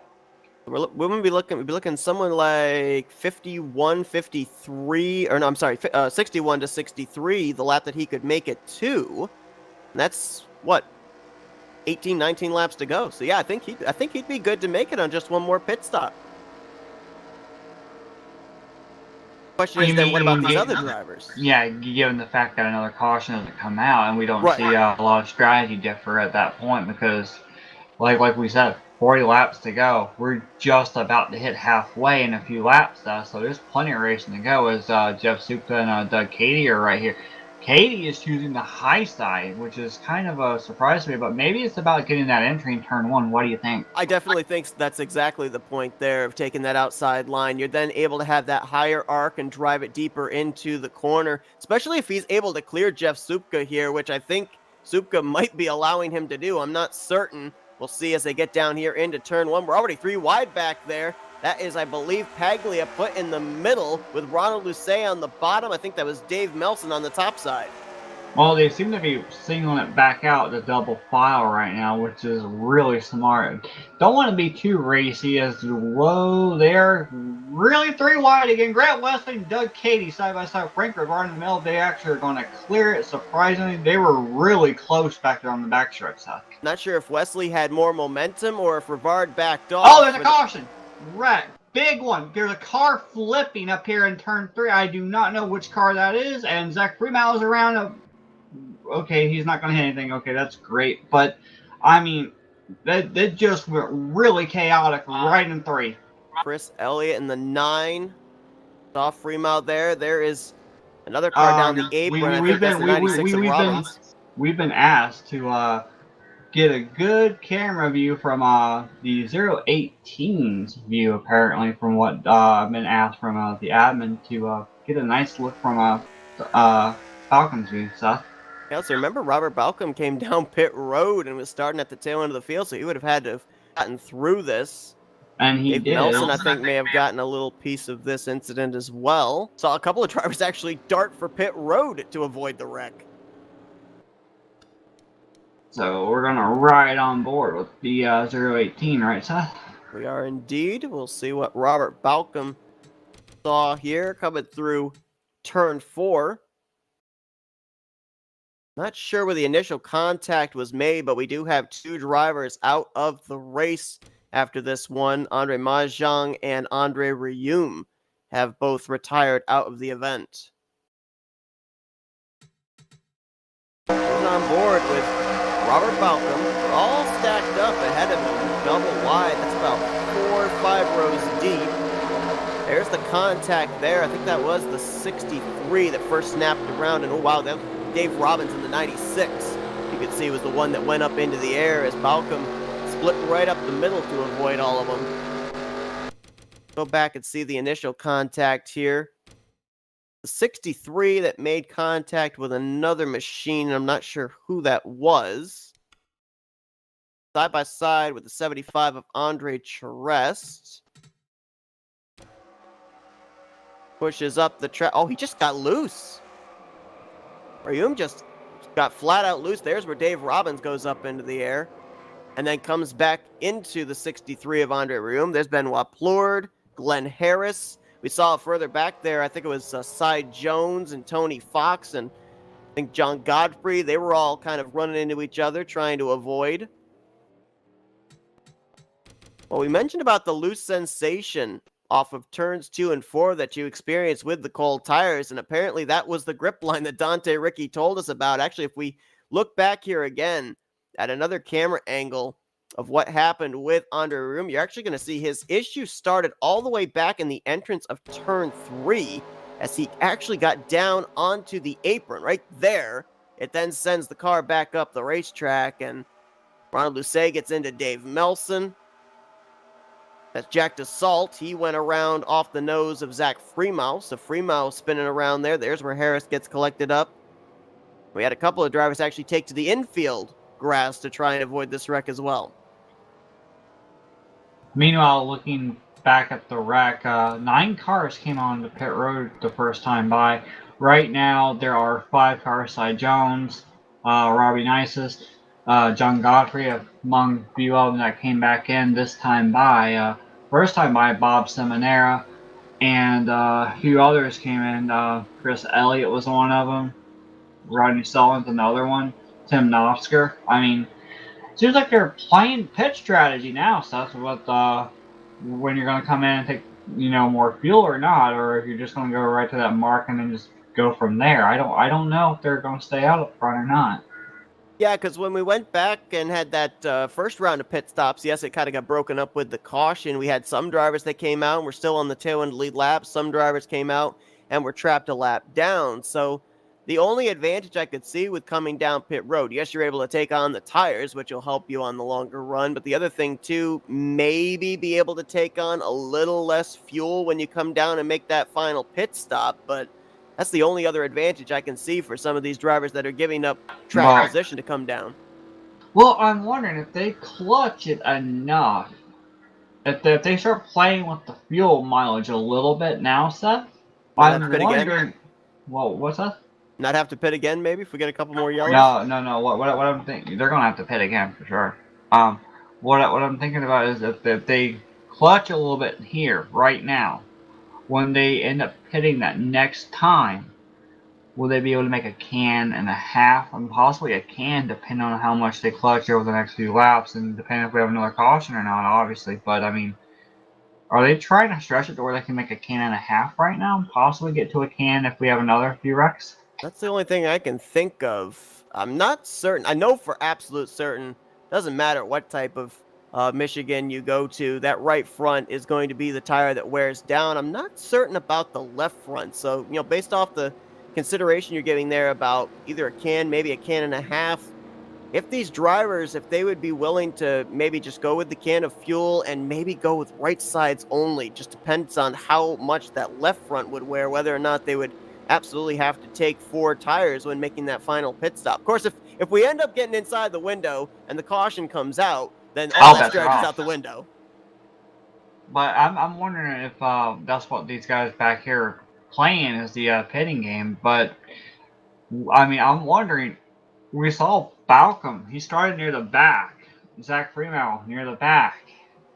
We're going to be looking someone like 51, 53, or no, I'm sorry, 61 to 63, the lap that he could make it to. And that's what, 18, 19 laps to go. So yeah, I think he'd be good to make it on just one more pit stop. Question is then, what about these other drivers? Yeah, given the fact that another caution doesn't come out, and we don't Right. see a lot of strategy differ at that point, because, like we said, 40 laps to go. We're just about to hit halfway in a few laps, though, so there's plenty of racing to go. As Jeff Supka and Doug Katie are right here. Katie is choosing the high side, which is kind of a surprise to me, but maybe it's about getting that entry in turn 1. What do you think? I definitely think that's exactly the point there of taking that outside line. You're then able to have that higher arc and drive it deeper into the corner, especially if he's able to clear Jeff Supka here, which I think Supka might be allowing him to do. I'm not certain. We'll see as they get down here into turn 1. We're already 3 wide back there. That is, I believe, Paglia put in the middle with Ronald Lucet on the bottom. I think that was Dave Melson on the top side. Well, they seem to be singling it back out to double file right now, which is really smart. Don't want to be too racy as whoa there. Really 3 wide again. Grant Wesley and Doug Katie side by side. Frank Rivard in the middle. They actually are going to clear it. Surprisingly, they were really close back there on the backstretch side. Not sure if Wesley had more momentum or if Rivard backed off. Oh, there's a caution. Wreck. Big one. There's a car flipping up here in turn 3. I do not know which car that is. And Zach Freeman is around. Okay, he's not going to hit anything. Okay, that's great. But, I mean, that just went really chaotic right in 3. Chris Elliott in the 9. Saw Freeman there. There is another car down the apron. I think that's the 96 of Robbins. We've been asked to get a good camera view from the 018's view, apparently, from what I've been asked from the admin to get a nice look from Falcon's view, Seth. Yeah, so remember Robert Balcom came down pit road and was starting at the tail end of the field, so he would have had to have gotten through this. And he did. Nelson, I think, may have gotten a little piece of this incident as well. Saw a couple of drivers actually dart for pit road to avoid the wreck. So we're going to ride on board with the 018, right, Seth? We are indeed. We'll see what Robert Balcom saw here coming through turn 4. Not sure where the initial contact was made, but we do have 2 drivers out of the race after this one. Andre Mahjong and Andre Rioum have both retired out of the event. He's on board with Robert Balcom. They're all stacked up ahead of him, double wide. That's about 4 or 5 rows deep. There's the contact there. I think that was the 63 that first snapped around. And oh wow, that Dave Robbins in the 96. You could see was the one that went up into the air as Balcom split right up the middle to avoid all of them. Go back and see the initial contact here. The 63 that made contact with another machine. I'm not sure who that was. Side by side with the 75 of Andre Charest. Pushes up the track. Oh, he just got loose. Rioum just got flat out loose. There's where Dave Robbins goes up into the air and then comes back into the 63 of Andre Rioum. There's Benoit Plourde, Glenn Harris. We saw further back there, I think it was Cy Jones and Tony Fox and I think John Godfrey. They were all kind of running into each other, trying to avoid. Well, we mentioned about the loose sensation off of turns 2 and 4 that you experienced with the cold tires, and apparently that was the grip line that Dante Ricci told us about. Actually, if we look back here again at another camera angle, of what happened with Andre Room, you're actually going to see his issue started all the way back in the entrance of turn 3 as he actually got down onto the apron right there. It then sends the car back up the racetrack, and Ronald Lucet gets into Dave Melson. That's Jack DeSalt. He went around off the nose of Zach Freemau, so Freemau spinning around there. There's where Harris gets collected up. We had a couple of drivers actually take to the infield grass to try and avoid this wreck as well. Meanwhile, looking back at the wreck, 9 cars came on the pit road the first time by. Right now, there are 5 cars: Cy Jones, Robbie Nices, John Godfrey, among a few of them that came back in this time by. First time by, Bob Seminara, and a few others came in. Chris Elliott was one of them. Rodney Sullivan's another one. Tim Nosker. I mean, seems like they're playing pit strategy now, Seth, with when you're going to come in and take, more fuel or not, or if you're just going to go right to that mark and then just go from there. I don't know if they're going to stay out up front or not. Yeah, because when we went back and had that first round of pit stops, yes, it kind of got broken up with the caution. We had some drivers that came out and were still on the tail end lead lap. Some drivers came out and were trapped a lap down. So the only advantage I could see with coming down pit road, yes, you're able to take on the tires, which will help you on the longer run. But the other thing, too, maybe be able to take on a little less fuel when you come down and make that final pit stop. But that's the only other advantage I can see for some of these drivers that are giving up track position to come down. Well, I'm wondering if they clutch it enough, if they start playing with the fuel mileage a little bit now, Seth. I'm wondering. Again? Well, what's that? Not have to pit again, maybe, if we get a couple more yellows? No. What I'm thinking, they're gonna have to pit again for sure. What I'm thinking about is if they clutch a little bit here right now, when they end up pitting that next time, will they be able to make a can and a half, and possibly a can, depending on how much they clutch over the next few laps, and depending if we have another caution or not, obviously. But I mean, are they trying to stretch it to where they can make a can and a half right now, and possibly get to a can if we have another few wrecks? That's the only thing I can think of. I'm not certain. I know for absolute certain, doesn't matter what type of Michigan you go to, that right front is going to be the tire that wears down. I'm not certain about the left front. So, based off the consideration you're giving there about either a can, maybe a can and a half, if these drivers, if they would be willing to maybe just go with the can of fuel and maybe go with right sides only, just depends on how much that left front would wear, whether or not they would absolutely have to take 4 tires when making that final pit stop. Of course, if we end up getting inside the window and the caution comes out, then all that strategy is out the window. But I'm wondering if that's what these guys back here are playing, is the pitting game. But I mean, I'm wondering. We saw Balcom. He started near the back. Zach Freemau near the back.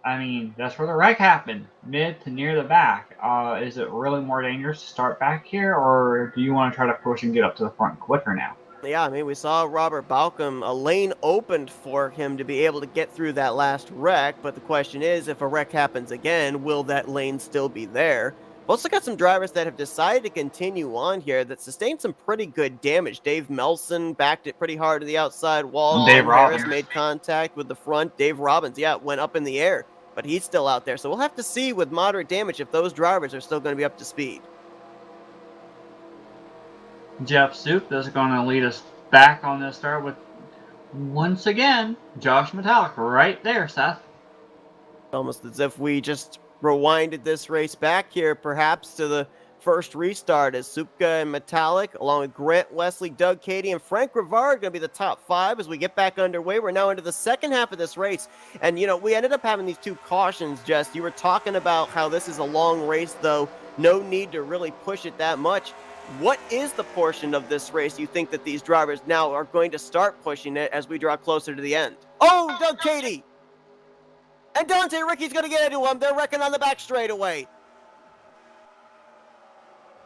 I mean, that's where the wreck happened, mid to near the back. Is it really more dangerous to start back here, or do you want to try to push and get up to the front quicker now? Yeah, I mean, we saw Robert Balcom, a lane opened for him to be able to get through that last wreck, but the question is, if a wreck happens again, will that lane still be there? We've also got some drivers that have decided to continue on here that sustained some pretty good damage. Dave Melson backed it pretty hard to the outside wall. Dave Robbins Harris made contact with the front. Dave Robbins, went up in the air, but he's still out there. So we'll have to see with moderate damage if those drivers are still going to be up to speed. Jeff Soup is going to lead us back on this start with, once again, Josh Metallic right there, Seth. Almost as if we just rewinded this race back here, perhaps to the first restart, as Supka and Metallic, along with Grant Wesley, Doug Cady, and Frank Rivard, going to be the top 5 as we get back underway. We're now into the second half of this race, and we ended up having these 2 cautions. Jess, you were talking about how this is a long race, though no need to really push it that much. What is the portion of this race you think that these drivers now are going to start pushing it as we draw closer to the end? Oh, Doug Cady! And Dante Ricky's going to get into him. They're wrecking on the back straightaway.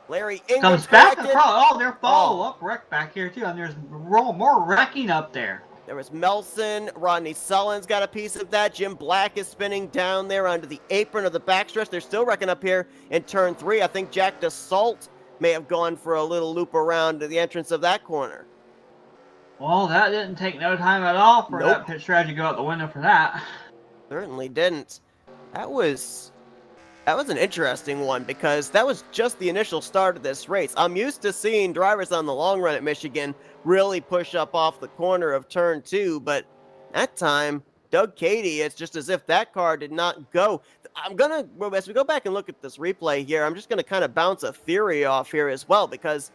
Larry Ingram comes back across. Oh, they're follow-up wreck back here, too. And there's more wrecking up there. There was Melson. Rodney Sullivan's got a piece of that. Jim Black is spinning down there under the apron of the backstretch. They're still wrecking up here in turn 3. I think Jack DeSalt may have gone for a little loop around to the entrance of that corner. Well, that didn't take no time at all for Nope, that pit strategy to go out the window for that. certainly didn't. That was an interesting one because that was just the initial start of this race. I'm used to seeing drivers on the long run at Michigan really push up off the corner of turn 2, but that time, Doug Cady, it's just as if that car did not go. As we go back and look at this replay here, I'm just gonna kind of bounce a theory off here as well because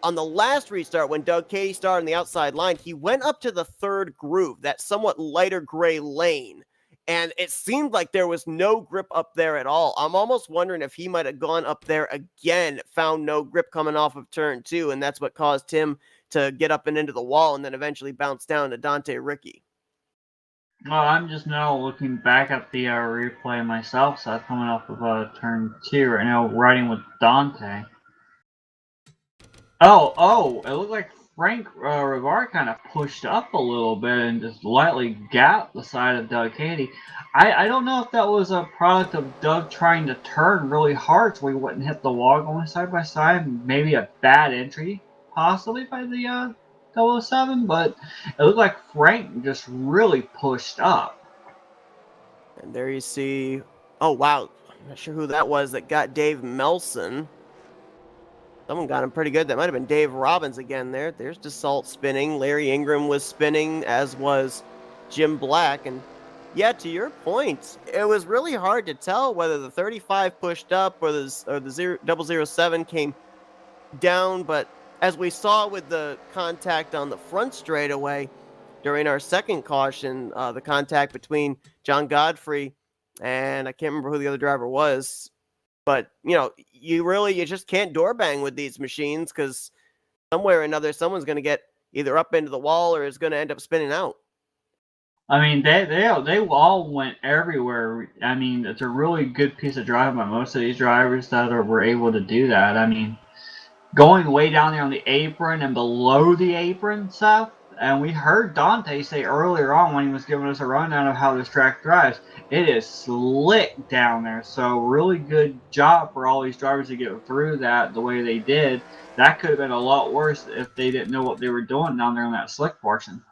on the last restart, when Doug Cady started on the outside line, he went up to the third groove, that somewhat lighter gray lane. And it seemed like there was no grip up there at all. I'm almost wondering if he might have gone up there again, found no grip coming off of turn 2, and that's what caused him to get up and into the wall and then eventually bounce down to Dante Ricky. Well, I'm just now looking back at the replay myself, so I'm coming off of turn 2 right now, riding with Dante. Oh, it looked like Frank Rivard kind of pushed up a little bit and just lightly gapped the side of Doug Cady. I don't know if that was a product of Doug trying to turn really hard so he wouldn't hit the wall going side by side. Maybe a bad entry, possibly, by the 007, but it looked like Frank just really pushed up. And there you see, oh wow, I'm not sure who that was that got Dave Melson. Someone got him pretty good. That might have been Dave Robbins again there. There's Dassault spinning. Larry Ingram was spinning, as was Jim Black. And yeah, to your point, it was really hard to tell whether the 35 pushed up or the 007 came down. But as we saw with the contact on the front straightaway during our second caution, the contact between John Godfrey and I can't remember who the other driver was. But, you just can't door bang with these machines because somewhere or another, someone's going to get either up into the wall or is going to end up spinning out. I mean, they all went everywhere. I mean, it's a really good piece of driving by most of these drivers that were able to do that. I mean, going way down there on the apron and below the apron stuff. And we heard Dante say earlier on when he was giving us a rundown of how this track drives, it is slick down there. So really good job for all these drivers to get through that the way they did. That could have been a lot worse if they didn't know what they were doing down there on that slick portion.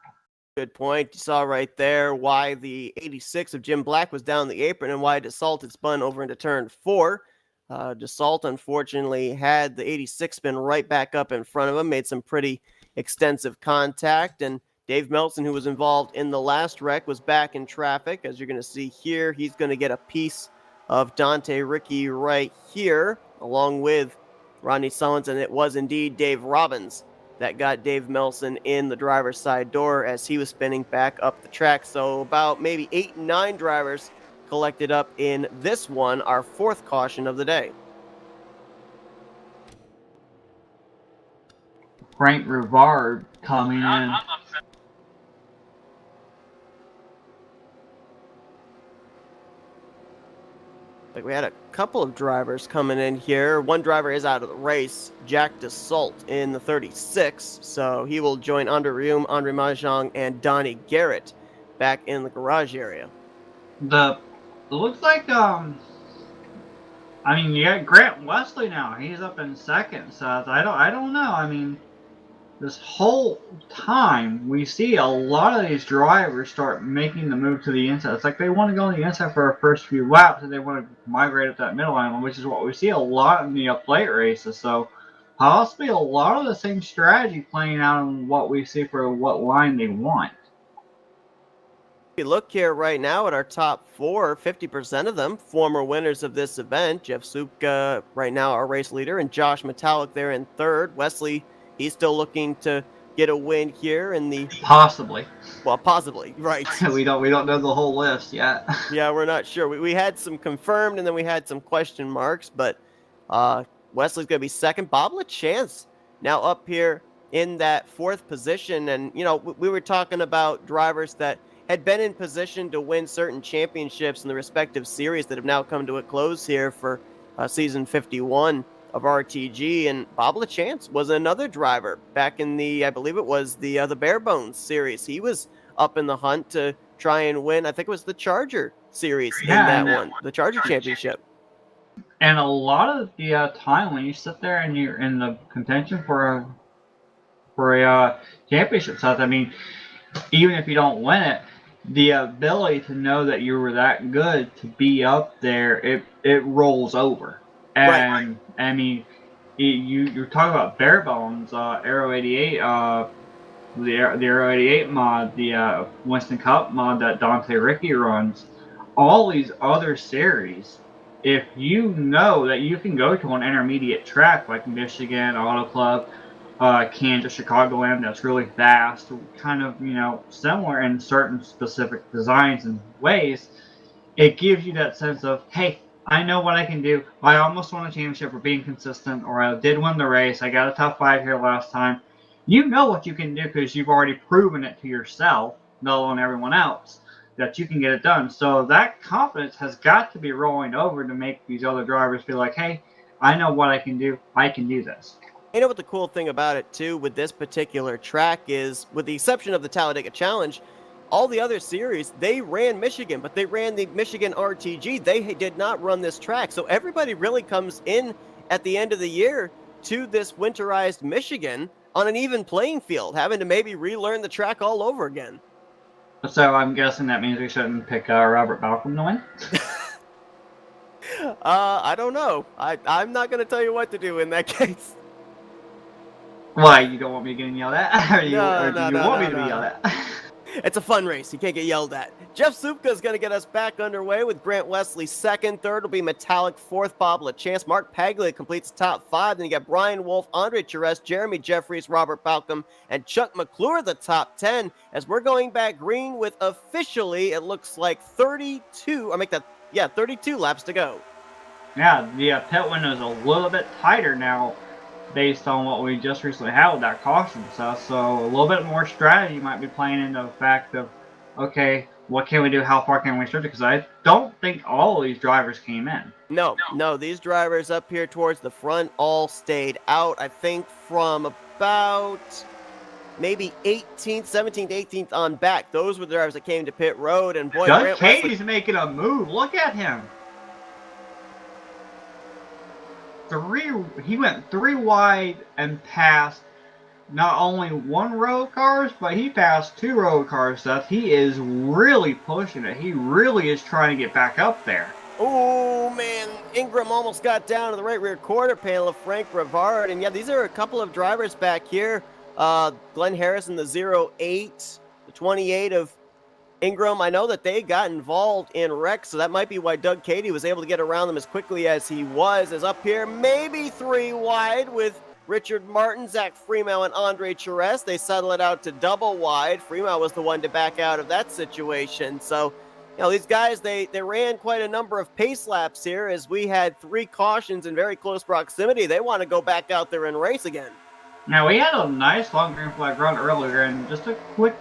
Good point. You saw right there why the 86 of Jim Black was down the apron and why Dassault had spun over into turn 4. Dassault, unfortunately, had the 86 spin right back up in front of him, made some pretty extensive contact, and Dave Melson, who was involved in the last wreck, was back in traffic. As you're going to see here, he's going to get a piece of Dante Ricky right here, along with Rodney Sullins, and it was indeed Dave Robbins that got Dave Melson in the driver's side door as he was spinning back up the track. So about maybe 8, 9 drivers collected up in this one, our fourth caution of the day. Frank Rivard coming in. Like we had a couple of drivers coming in here. One driver is out of the race, Jack Dassault in the 36. So he will join Andre Rieume, Andre Mahjong, and Donnie Garrett back in the garage area. It looks like I mean, you got Grant Wesley now. He's up in second, so I don't know. I mean, this whole time we see a lot of these drivers start making the move to the inside. It's like they want to go on the inside for our first few laps, and they want to migrate up that middle line, which is what we see a lot in the plate races. So possibly a lot of the same strategy playing out in what we see for what line they want. If you look here right now at our top 4, 50% of them former winners of this event. Jeff Supka right now our race leader, and Josh Metallic there in third. Wesley, he's still looking to get a win here in the possibly, right. we don't know the whole list yet. Yeah, we're not sure. We had some confirmed and then we had some question marks, but Wesley's going to be second. Bob LaChance now up here in that 4th position, and we were talking about drivers that had been in position to win certain championships in the respective series that have now come to a close here for season 51 of RTG, and Bob LaChance was another driver back in the, I believe it was the Bare Bones series. He was up in the hunt to try and win, I think it was the Charger series in that one, the Charger Championship. And a lot of the time when you sit there and you're in the contention for for a championship. So I mean, even if you don't win it, the ability to know that you were that good to be up there, it rolls over. Right. And I mean, you're talking about bare bones, Aero 88, the Aero 88 mod, the Winston Cup mod that Dante Ricky runs, all these other series. If you know that you can go to an intermediate track like Michigan Auto Club, Kansas, Chicagoland, that's really fast, kind of similar in certain specific designs and ways, it gives you that sense of, hey, I know what I can do. I almost won a championship for being consistent, or I did win the race. I got a top 5 here last time. You know what you can do because you've already proven it to yourself, let alone everyone else, that you can get it done. So that confidence has got to be rolling over to make these other drivers feel like, hey, I know what I can do. I can do this. You know what the cool thing about it, too, with this particular track is, with the exception of the Talladega Challenge, all the other series, they ran Michigan, but they ran the Michigan RTG. They did not run this track. So everybody really comes in at the end of the year to this winterized Michigan on an even playing field, having to maybe relearn the track all over again. So I'm guessing that means we shouldn't pick Robert Balcom to win? I don't know. I'm not going to tell you what to do in that case. Why, you don't want me getting yelled at? Or do you want me to be yelled at? It's a fun race. You can't get yelled at. Jeff Supka is going to get us back underway with Grant Wesley second. Third will be Metallic. Fourth, Bob LaChance. Mark Paglia completes top 5. Then you got Brian Wolf, Andre Charest, Jeremy Jeffries, Robert Balcom, and Chuck McClure, the top 10. As we're going back green with officially, it looks like 32 laps to go. Yeah, the pit window is a little bit tighter now based on what we just recently had with that caution stuff. So a little bit more strategy might be playing into the fact of, okay, what can we do? How far can we stretch it? Because I don't think all of these drivers came in. No, these drivers up here towards the front all stayed out. I think from about maybe 18th, 17th, 18th on back. Those were the drivers that came to pit road. And boy, Doug Grant Katie's making a move. Look at him. He went 3 wide and passed not only 1 row of cars, but he passed 2 row of cars stuff. He is really pushing it. He really is trying to get back up there. Oh, man. Ingram almost got down to the right rear quarter panel of Frank Brevard. And yeah, these are a couple of drivers back here. Glenn Harrison, the 08, the 28 of Ingram. I know that they got involved in wrecks, so that might be why Doug Katie was able to get around them as quickly as he was. As up here, maybe 3 wide with Richard Martin, Zach Freeman, and Andre Charest. They settle it out to double wide. Freeman was the one to back out of that situation. So, these guys, they ran quite a number of pace laps here as we had 3 cautions in very close proximity. They want to go back out there and race again. Now, we had a nice long green flag run earlier, and just a quick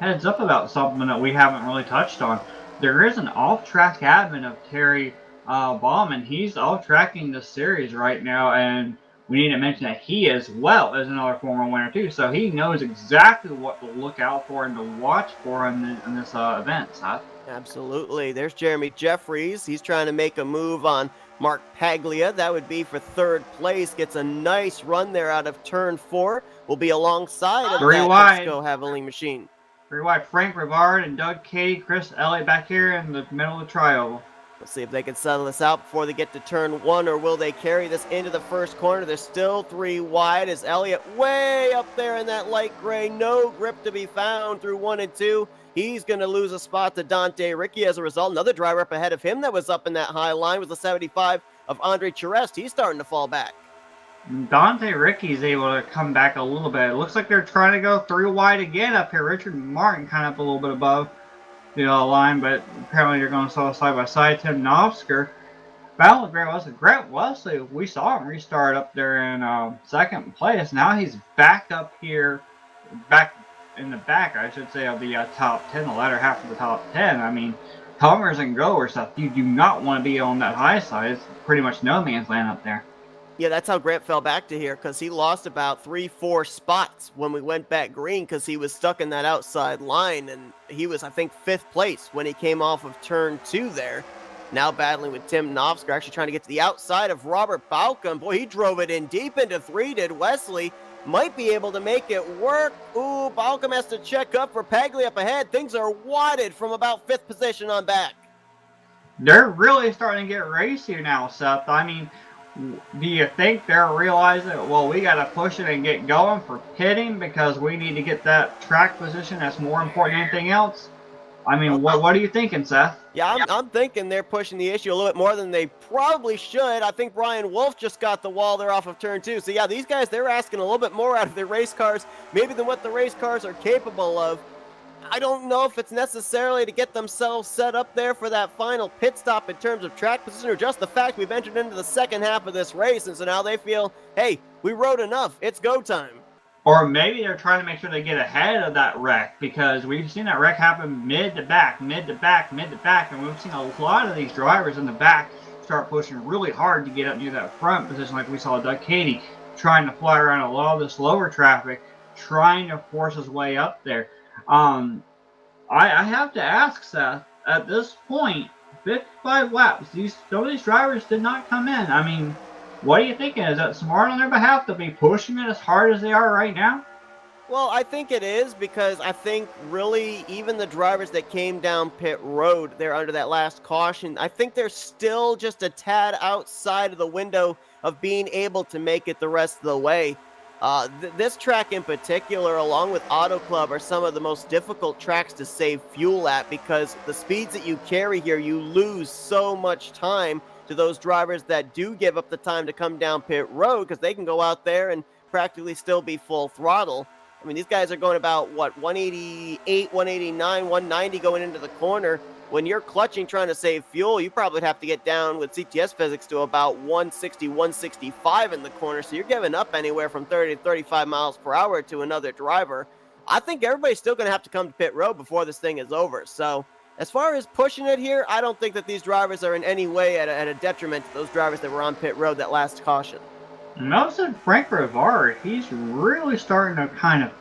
heads up about something that we haven't really touched on. There is an off-track admin of Terry Bauman. He's off-tracking the series right now, and we need to mention that he as well is another former winner too. So he knows exactly what to look out for and to watch for in this event, Seth. Absolutely. There's Jeremy Jeffries. He's trying to make a move on Mark Paglia. That would be for 3rd place. Gets a nice run there out of turn 4. Will be alongside of 3 that wide. Cusco Havoline machine. 3 wide. Frank Rivard and Doug Katie, Chris Elliott back here in the middle of the triangle. Let's see if they can settle this out before they get to turn 1, or will they carry this into the first corner? There's still 3 wide as Elliott way up there in that light gray. No grip to be found through 1 and 2. He's going to lose a spot to Dante Ricky as a result. Another driver up ahead of him that was up in that high line was the 75 of Andre Charest. He's starting to fall back. Dante Ricky's able to come back a little bit. It looks like they're trying to go 3 wide again up here. Richard Martin kind of up a little bit above the line, but apparently they're going to solo side by side. Tim Novsker battle with Grant Wesley. Grant Wesley, we saw him restart up there in 2nd place. Now he's back up here, back in the back, I should say, of the top 10, the latter half of the top 10. I mean, comers and goers stuff. You do not want to be on that high side. It's pretty much no man's land up there. Yeah, that's how Grant fell back to here, because he lost about 3-4 spots when we went back green because he was stuck in that outside line, and he was, I think, 5th place when he came off of turn 2 there. Now battling with Tim Novsker, actually trying to get to the outside of Robert Balcom. Boy, he drove it in deep into 3, did Wesley. might be able to make it work. Ooh, Balcom has to check up for Paglia up ahead. Things are wadded from about 5th position on back. They're really starting to get racy now, Seth. I mean, do you think they're realizing, well, we got to push it and get going for pitting because we need to get that track position that's more important than anything else? I mean, what are you thinking, Seth? Yeah, I'm thinking they're pushing the issue a little bit more than they probably should. I think Brian Wolf just got the wall there off of turn 2. So yeah, these guys, they're asking a little bit more out of their race cars, maybe than what the race cars are capable of. I don't know if it's necessarily to get themselves set up there for that final pit stop in terms of track position, or just the fact we've entered into the second half of this race, and so now they feel, hey, we rode enough, it's go time. Or maybe they're trying to make sure they get ahead of that wreck, because we've seen that wreck happen mid to back, and we've seen a lot of these drivers in the back start pushing really hard to get up near that front position, like we saw Doug Cady trying to fly around a lot of this lower traffic, trying to force his way up there. I have to ask, Seth, at this point, 55 laps, some of these drivers did not come in. I mean, what are you thinking? Is that smart on their behalf to be pushing it as hard as they are right now? Well, I think it is, because I think really even the drivers that came down pit road there under that last caution, I think they're still just a tad outside of the window of being able to make it the rest of the way. This track in particular, along with Auto Club, are some of the most difficult tracks to save fuel at, because the speeds that you carry here, you lose so much time to those drivers that do give up the time to come down pit road, because they can go out there and practically still be full throttle. I mean, these guys are going about, what, 188, 189, 190 going into the corner. When you're clutching trying to save fuel, you probably have to get down with CTS physics to about 160, 165 in the corner. So you're giving up anywhere from 30 to 35 miles per hour to another driver. I think everybody's still going to have to come to pit road before this thing is over. So as far as pushing it here, I don't think that these drivers are in any way at a detriment to those drivers that were on pit road that last caution. And also Frank Rivard, he's really starting to kind of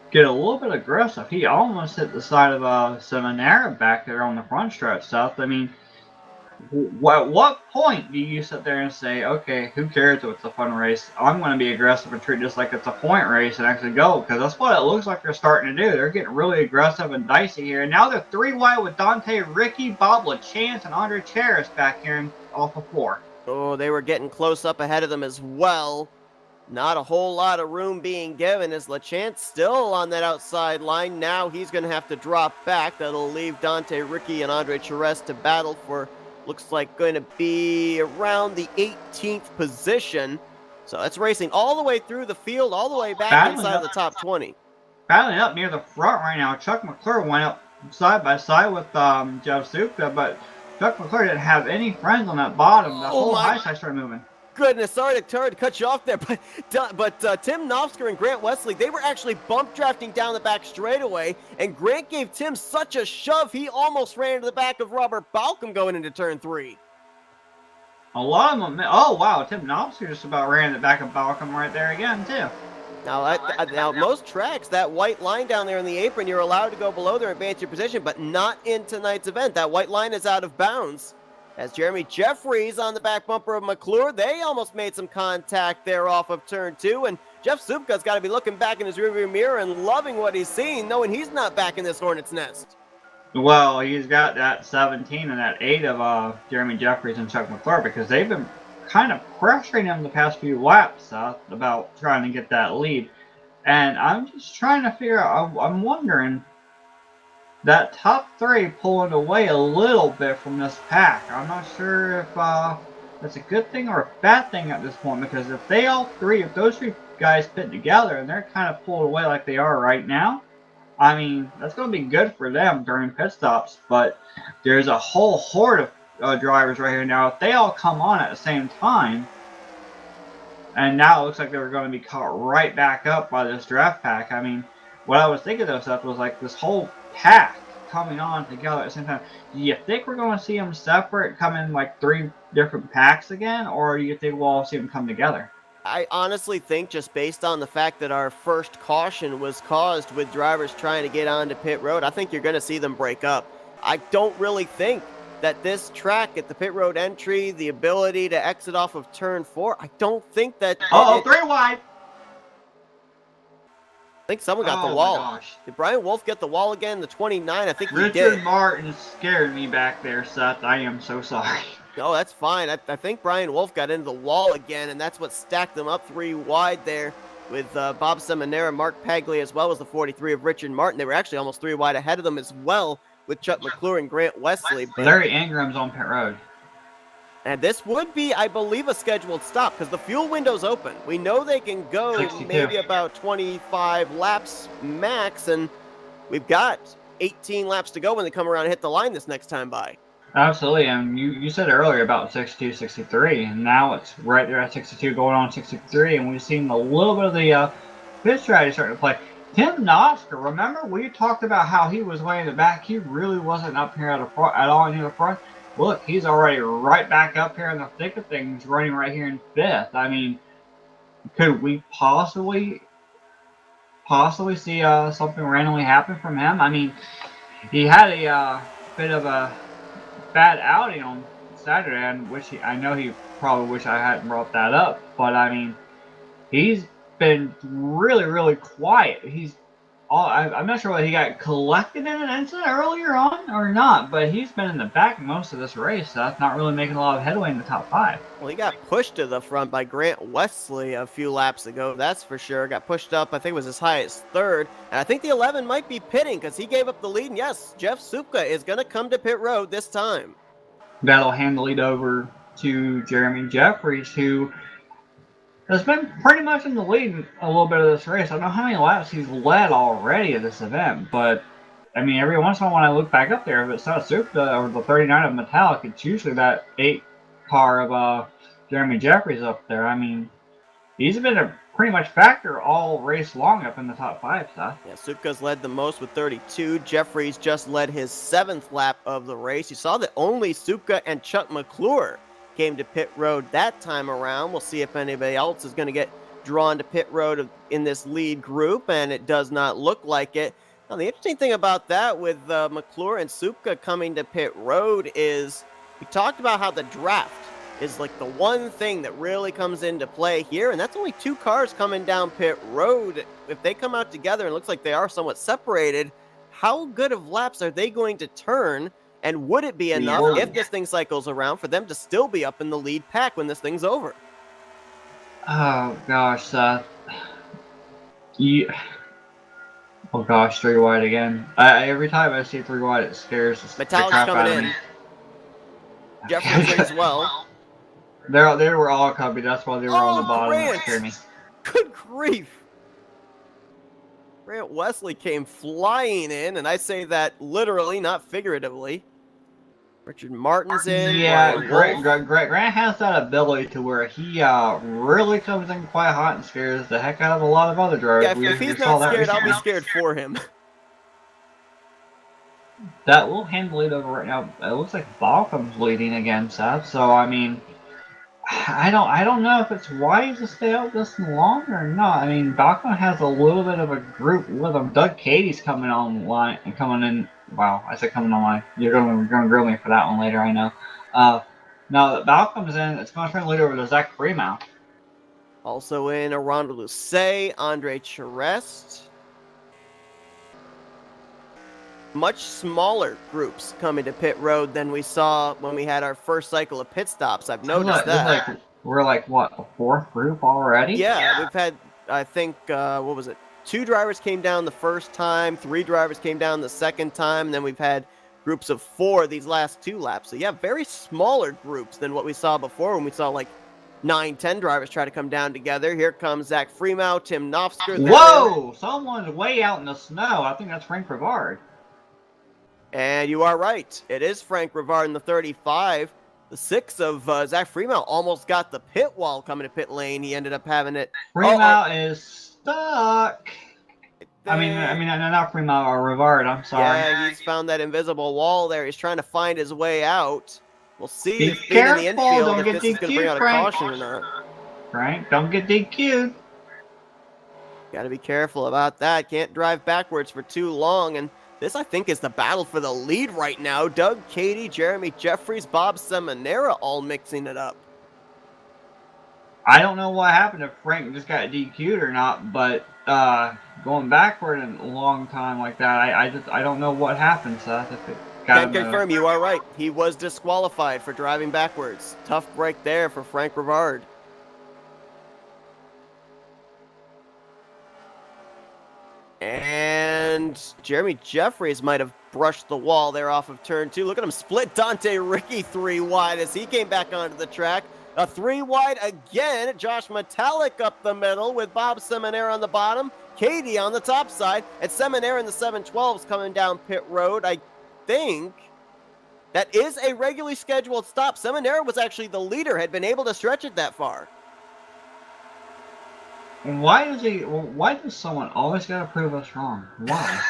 get a little bit aggressive. He almost hit the side of Seminara back there on the front stretch, Seth. I mean, at what point do you sit there and say, okay, who cares if it's a fun race? I'm going to be aggressive and treat this like it's a point race and actually go, because that's what it looks like they're starting to do. They're getting really aggressive and dicey here. And now they're 3 wide with Dante Ricky, Bob LaChance, and Andre Cheris back here off of 4. Oh, they were getting close up ahead of them as well. Not a whole lot of room being given, as LaChance still on that outside line. Now he's going to have to drop back. That'll leave Dante Ricky and Andre Cheres to battle for, looks like, going to be around the 18th position. So that's racing all the way through the field, all the way back inside of the top 20. Battling up near the front right now. Chuck McClure went up side by side with Jeff Supka, but Chuck McClure didn't have any friends on that bottom. The whole high side started moving. Goodness, sorry to cut you off there, but Tim Knopfsker and Grant Wesley, they were actually bump drafting down the back straightaway, and Grant gave Tim such a shove, he almost ran into the back of Robert Balcom going into turn 3. A lot of them, oh wow, Tim Knopfsker just about ran the back of Balcom right there again, too. Now, most tracks, that white line down there in the apron, you're allowed to go below there and advance your position, but not in tonight's event. That white line is out of bounds. As Jeremy Jeffries on the back bumper of McClure, they almost made some contact there off of turn 2, and Jeff Supka's got to be looking back in his rearview mirror and loving what he's seen, knowing he's not back in this hornet's nest. Well, he's got that 17 and that 8 of Jeremy Jeffries and Chuck McClure, because they've been kind of pressuring him the past few laps about trying to get that lead. And I'm just trying to figure out, I'm wondering, that top 3 pulling away a little bit from this pack. I'm not sure if that's a good thing or a bad thing at this point, because if those 3 guys pit together and they're kind of pulled away like they are right now, I mean, that's going to be good for them during pit stops. But there's a whole horde of drivers right here now. If they all come on at the same time, and now it looks like they're going to be caught right back up by this draft pack. I mean, what I was thinking though, Seth, was like this whole pack coming on together at the same time. Do you think we're going to see them separate, come in like 3 different packs again, or do you think we'll see them come together? I honestly think, just based on the fact that our first caution was caused with drivers trying to get onto pit road, I think you're going to see them break up. I don't really think that this track at the pit road entry, the ability to exit off of turn 4, I don't think that... 3 wide! I think someone got the Oh my wall. gosh. Did Brian Wolf get the wall again? The 29? I think he Richard did. Martin scared me back there, Seth. I am so sorry. No, that's fine. I think Brian Wolf got into the wall again, and that's what stacked them up 3 wide there with Bob Seminara, Mark Paglia, as well as the 43 of Richard Martin. They were actually almost 3 wide ahead of them as well with Chuck McClure and Grant Wesley. But Larry Ingram's on pit road. and this would be, I believe, a scheduled stop because the fuel window's open. We know they can go 62. maybe about 25 laps max, and we've got 18 laps to go when they come around and hit the line this next time by. Absolutely, and you said earlier about 62, 63, and now it's right there at 62 going on 63, and we've seen a little bit of the pit strategy starting to play. Tim Nosker, remember we talked about how he was way in the back. He really wasn't up here at all in the front. Look, he's already right back up here in the thick of things, running right here in 5th. I mean, could we possibly see something randomly happen from him? I mean, he had a bit of a bad outing on Saturday, and I know he probably wish I hadn't brought that up, but I mean, he's been really, really quiet. I'm not sure whether he got collected in an incident earlier on or not, but he's been in the back most of this race, so that's not really making a lot of headway in the top 5. Well, he got pushed to the front by Grant Wesley a few laps ago, that's for sure. Got pushed up, I think it was as high as 3rd. And I think the 11 might be pitting because he gave up the lead. And yes, Jeff Supka is going to come to pit road this time. That'll hand the lead over to Jeremy Jeffries, who has been pretty much in the lead a little bit of this race. I don't know how many laps he's led already at this event, but I mean, every once in a while when I look back up there, if it's not Supka or the 39 of Metallic, it's usually that 8 car of Jeremy Jeffries up there. I mean, he's been a pretty much factor all race long up in the top 5, Seth. Yeah, Supka's led the most with 32. Jeffries just led his 7th lap of the race. You saw that only Supka and Chuck McClure came to pit road that time around. We'll see if anybody else is going to get drawn to pit road in this lead group, and it does not look like it. Now, the interesting thing about that with McClure and Supka coming to pit road is we talked about how the draft is like the one thing that really comes into play here, and that's only 2 cars coming down pit road. If they come out together and it looks like they are somewhat separated, how good of laps are they going to turn? And would it be enough if this thing cycles around for them to still be up in the lead pack when this thing's over? Oh gosh, Seth. Oh gosh, 3 wide again. Every time I see 3 wide, it scares the Metallic's crap out coming of in. me. Jeffries in as well. They were all coming. That's why they were on the bottom. Grant. It scared me. Good grief. Grant Wesley came flying in, and I say that literally, not figuratively. Richard Martin's in. Yeah, Grant has that ability to where he really comes in quite hot and scares the heck out of a lot of other drivers. Yeah, if he's not scared, I'll be scared for him. That will hand the lead over right now. It looks like Balcom's leading again, Seth. So I mean, I don't know if it's wise to stay out this long or not. I mean, Balcom has a little bit of a group with him. Doug Cady's coming online and coming in. Wow, I said coming online. You're going to grill me for that one later, I know. Now that Balcom's in, it's going to turn the lead over to Zach Freeman. Also in, Arando Lucet, Andre Charest. Much smaller groups coming to pit road than we saw when we had our first cycle of pit stops. I've noticed that. We're like, what, a 4th group already? Yeah, we've had, I think, what was it? 2 drivers came down the first time, 3 drivers came down the second time, and then we've had groups of 4 these last 2 laps. So yeah, very smaller groups than what we saw before when we saw like 9, 10 drivers try to come down together. Here comes Zach Freeman, Tim Nofsker. Whoa! Someone's way out in the snow. I think that's Frank Rivard. And you are right. It is Frank Rivard in the 35. The 6 of Zach Freeman almost got the pit wall coming to pit lane. He ended up having it. Freeman is stuck. I mean, not Freeman or Rivard. I'm sorry. Yeah, he's found that invisible wall there. He's trying to find his way out. We'll see Be if being in the careful, infield don't if get this is going to bring out a DQ'd, caution or not. Frank, don't get DQ'd. Got to be careful about that. Can't drive backwards for too long. And this, I think, is the battle for the lead right now. Doug Cady, Jeremy Jeffries, Bob Seminara all mixing it up. I don't know what happened if Frank just got DQ'd or not, but going backward in a long time like that. I don't know what happened, Seth. If it got Can him to, confirm you are right. He was disqualified for driving backwards. Tough break there for Frank Rivard. And Jeremy Jeffries might have brushed the wall there off of turn 2. Look at him split Dante Ricky 3 wide as he came back onto the track. A 3 wide again. Josh Metallic up the middle with Bob Seminaire on the bottom. Katie on the top side. And Seminaire in the 712s coming down pit road. I think that is a regularly scheduled stop. Seminaire was actually the leader, had been able to stretch it that far. why does someone always gotta prove us wrong? Why?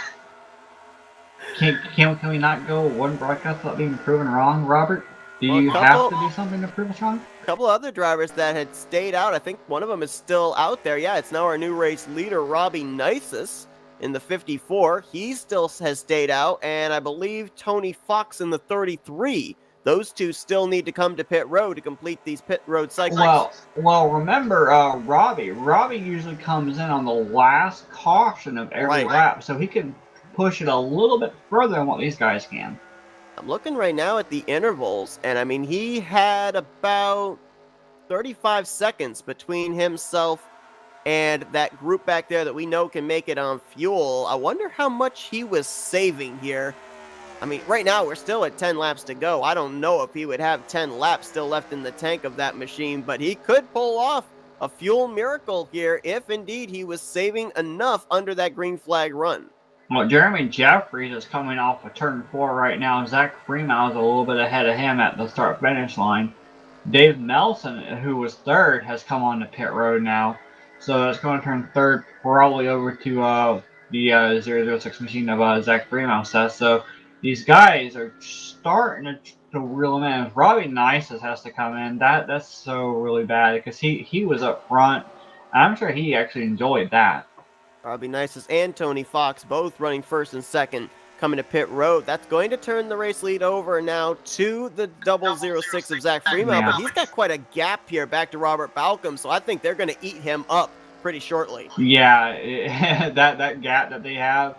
Can we not go one broadcast without being proven wrong, Robert? Do you have to do something to prove us wrong? A couple other drivers that had stayed out. I think one of them is still out there. Yeah, it's now our new race leader, Robbie Nisus, in the 54. He still has stayed out, and I believe Tony Fox in the 33. Those two still need to come to pit road to complete these pit road cycles. Well, remember, Robbie usually comes in on the last caution of every lap, so he can push it a little bit further than what these guys can. I'm looking right now at the intervals, and I mean, he had about 35 seconds between himself and that group back there that we know can make it on fuel. I wonder how much he was saving here. I mean, right now we're still at 10 laps to go. I don't know if he would have 10 laps still left in the tank of that machine, but he could pull off a fuel miracle here if indeed he was saving enough under that green flag run. Well, Jeremy Jeffries is coming off of turn 4 right now. Zach Freeman is a little bit ahead of him at the start-finish line. Dave Nelson, who was third, has come on to pit road now. So that's going to turn third probably over to the 006 machine of Zach Freeman. So these guys are starting to reel them in. If Robbie Nisus has to come in, that's so really bad because he was up front. I'm sure he actually enjoyed that. Robbie Nisus and Tony Fox both running first and second coming to pit road. That's going to turn the race lead over now to the 006 of Zach Freeman, but he's got quite a gap here back to Robert Balcom, so I think they're going to eat him up pretty shortly. Yeah, that gap that they have,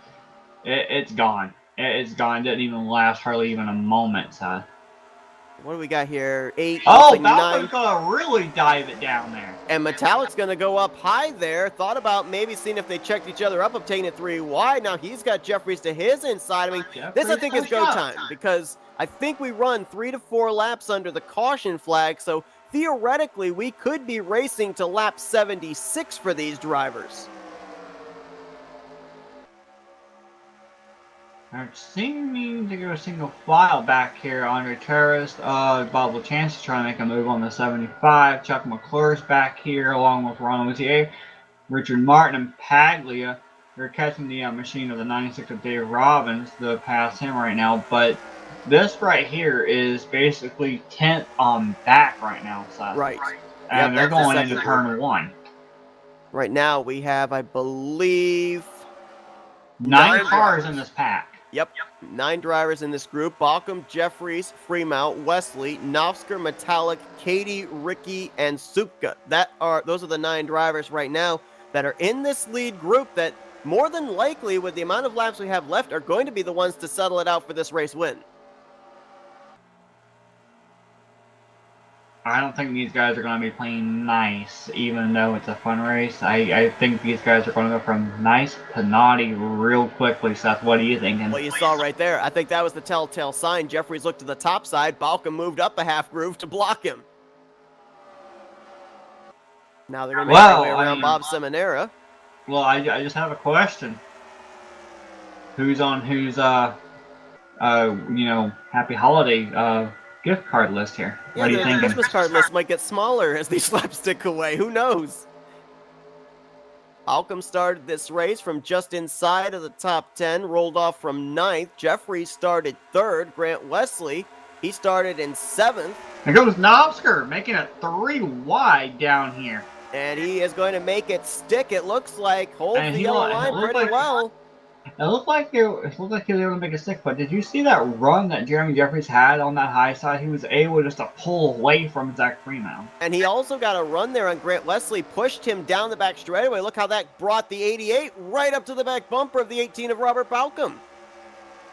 it's gone. It's gone. It didn't even last hardly even a moment, so. What do we got here? 8. Oh, Balcom's gonna really dive it down there. And Metallic's gonna go up high there. Thought about maybe seeing if they checked each other up, obtaining it 3 wide. Now he's got Jeffries to his inside. I mean, this I think is go time because I think we run 3 to 4 laps under the caution flag. So theoretically, we could be racing to lap 76 for these drivers. They're seeming to go single file back here. Andre Terrace, Bob LaChance is trying to make a move on the 75. Chuck McClure's back here along with Ron Luzier. Richard Martin and Paglia. They're catching the machine of the 96 of Dave Robbins to pass him right now. But this right here is basically 10th on back right now. Seth. Right. And they're going into turn 1. Right now we have, I believe, 9 cars in this pack. Yep. 9 drivers in this group. Balcom, Jeffries, Fremont, Wesley, Novsker, Metallic, Katie, Ricky, and Supka. Those are the 9 drivers right now that are in this lead group that more than likely, with the amount of laps we have left, are going to be the ones to settle it out for this race win. I don't think these guys are going to be playing nice, even though it's a fun race. I think these guys are going to go from nice to naughty real quickly, Seth. What are you thinking? Well, you saw right there. I think that was the telltale sign. Jeffries looked to the top side. Balcom moved up a half groove to block him. Now they're going to make their way around Bob Seminara. Well, I just have a question. Who's on whose, happy holiday gift card list here? Yeah, what are you thinking? The Christmas card list might get smaller as these laps tick away. Who knows? Balcom started this race from just inside of the top 10, rolled off from 9th. Jeffries started 3rd. Grant Wesley, he started in 7th. There goes Novsker, making it 3 wide down here. And he is going to make it stick, it looks like. Hold the yellow line pretty well. It looked like he was able to make a stick, but did you see that run that Jeremy Jeffries had on that high side? He was able just to pull away from Zach Freeman. And he also got a run there on Grant Wesley, pushed him down the back straightaway. Look how that brought the 88 right up to the back bumper of the 18 of Robert Balcom.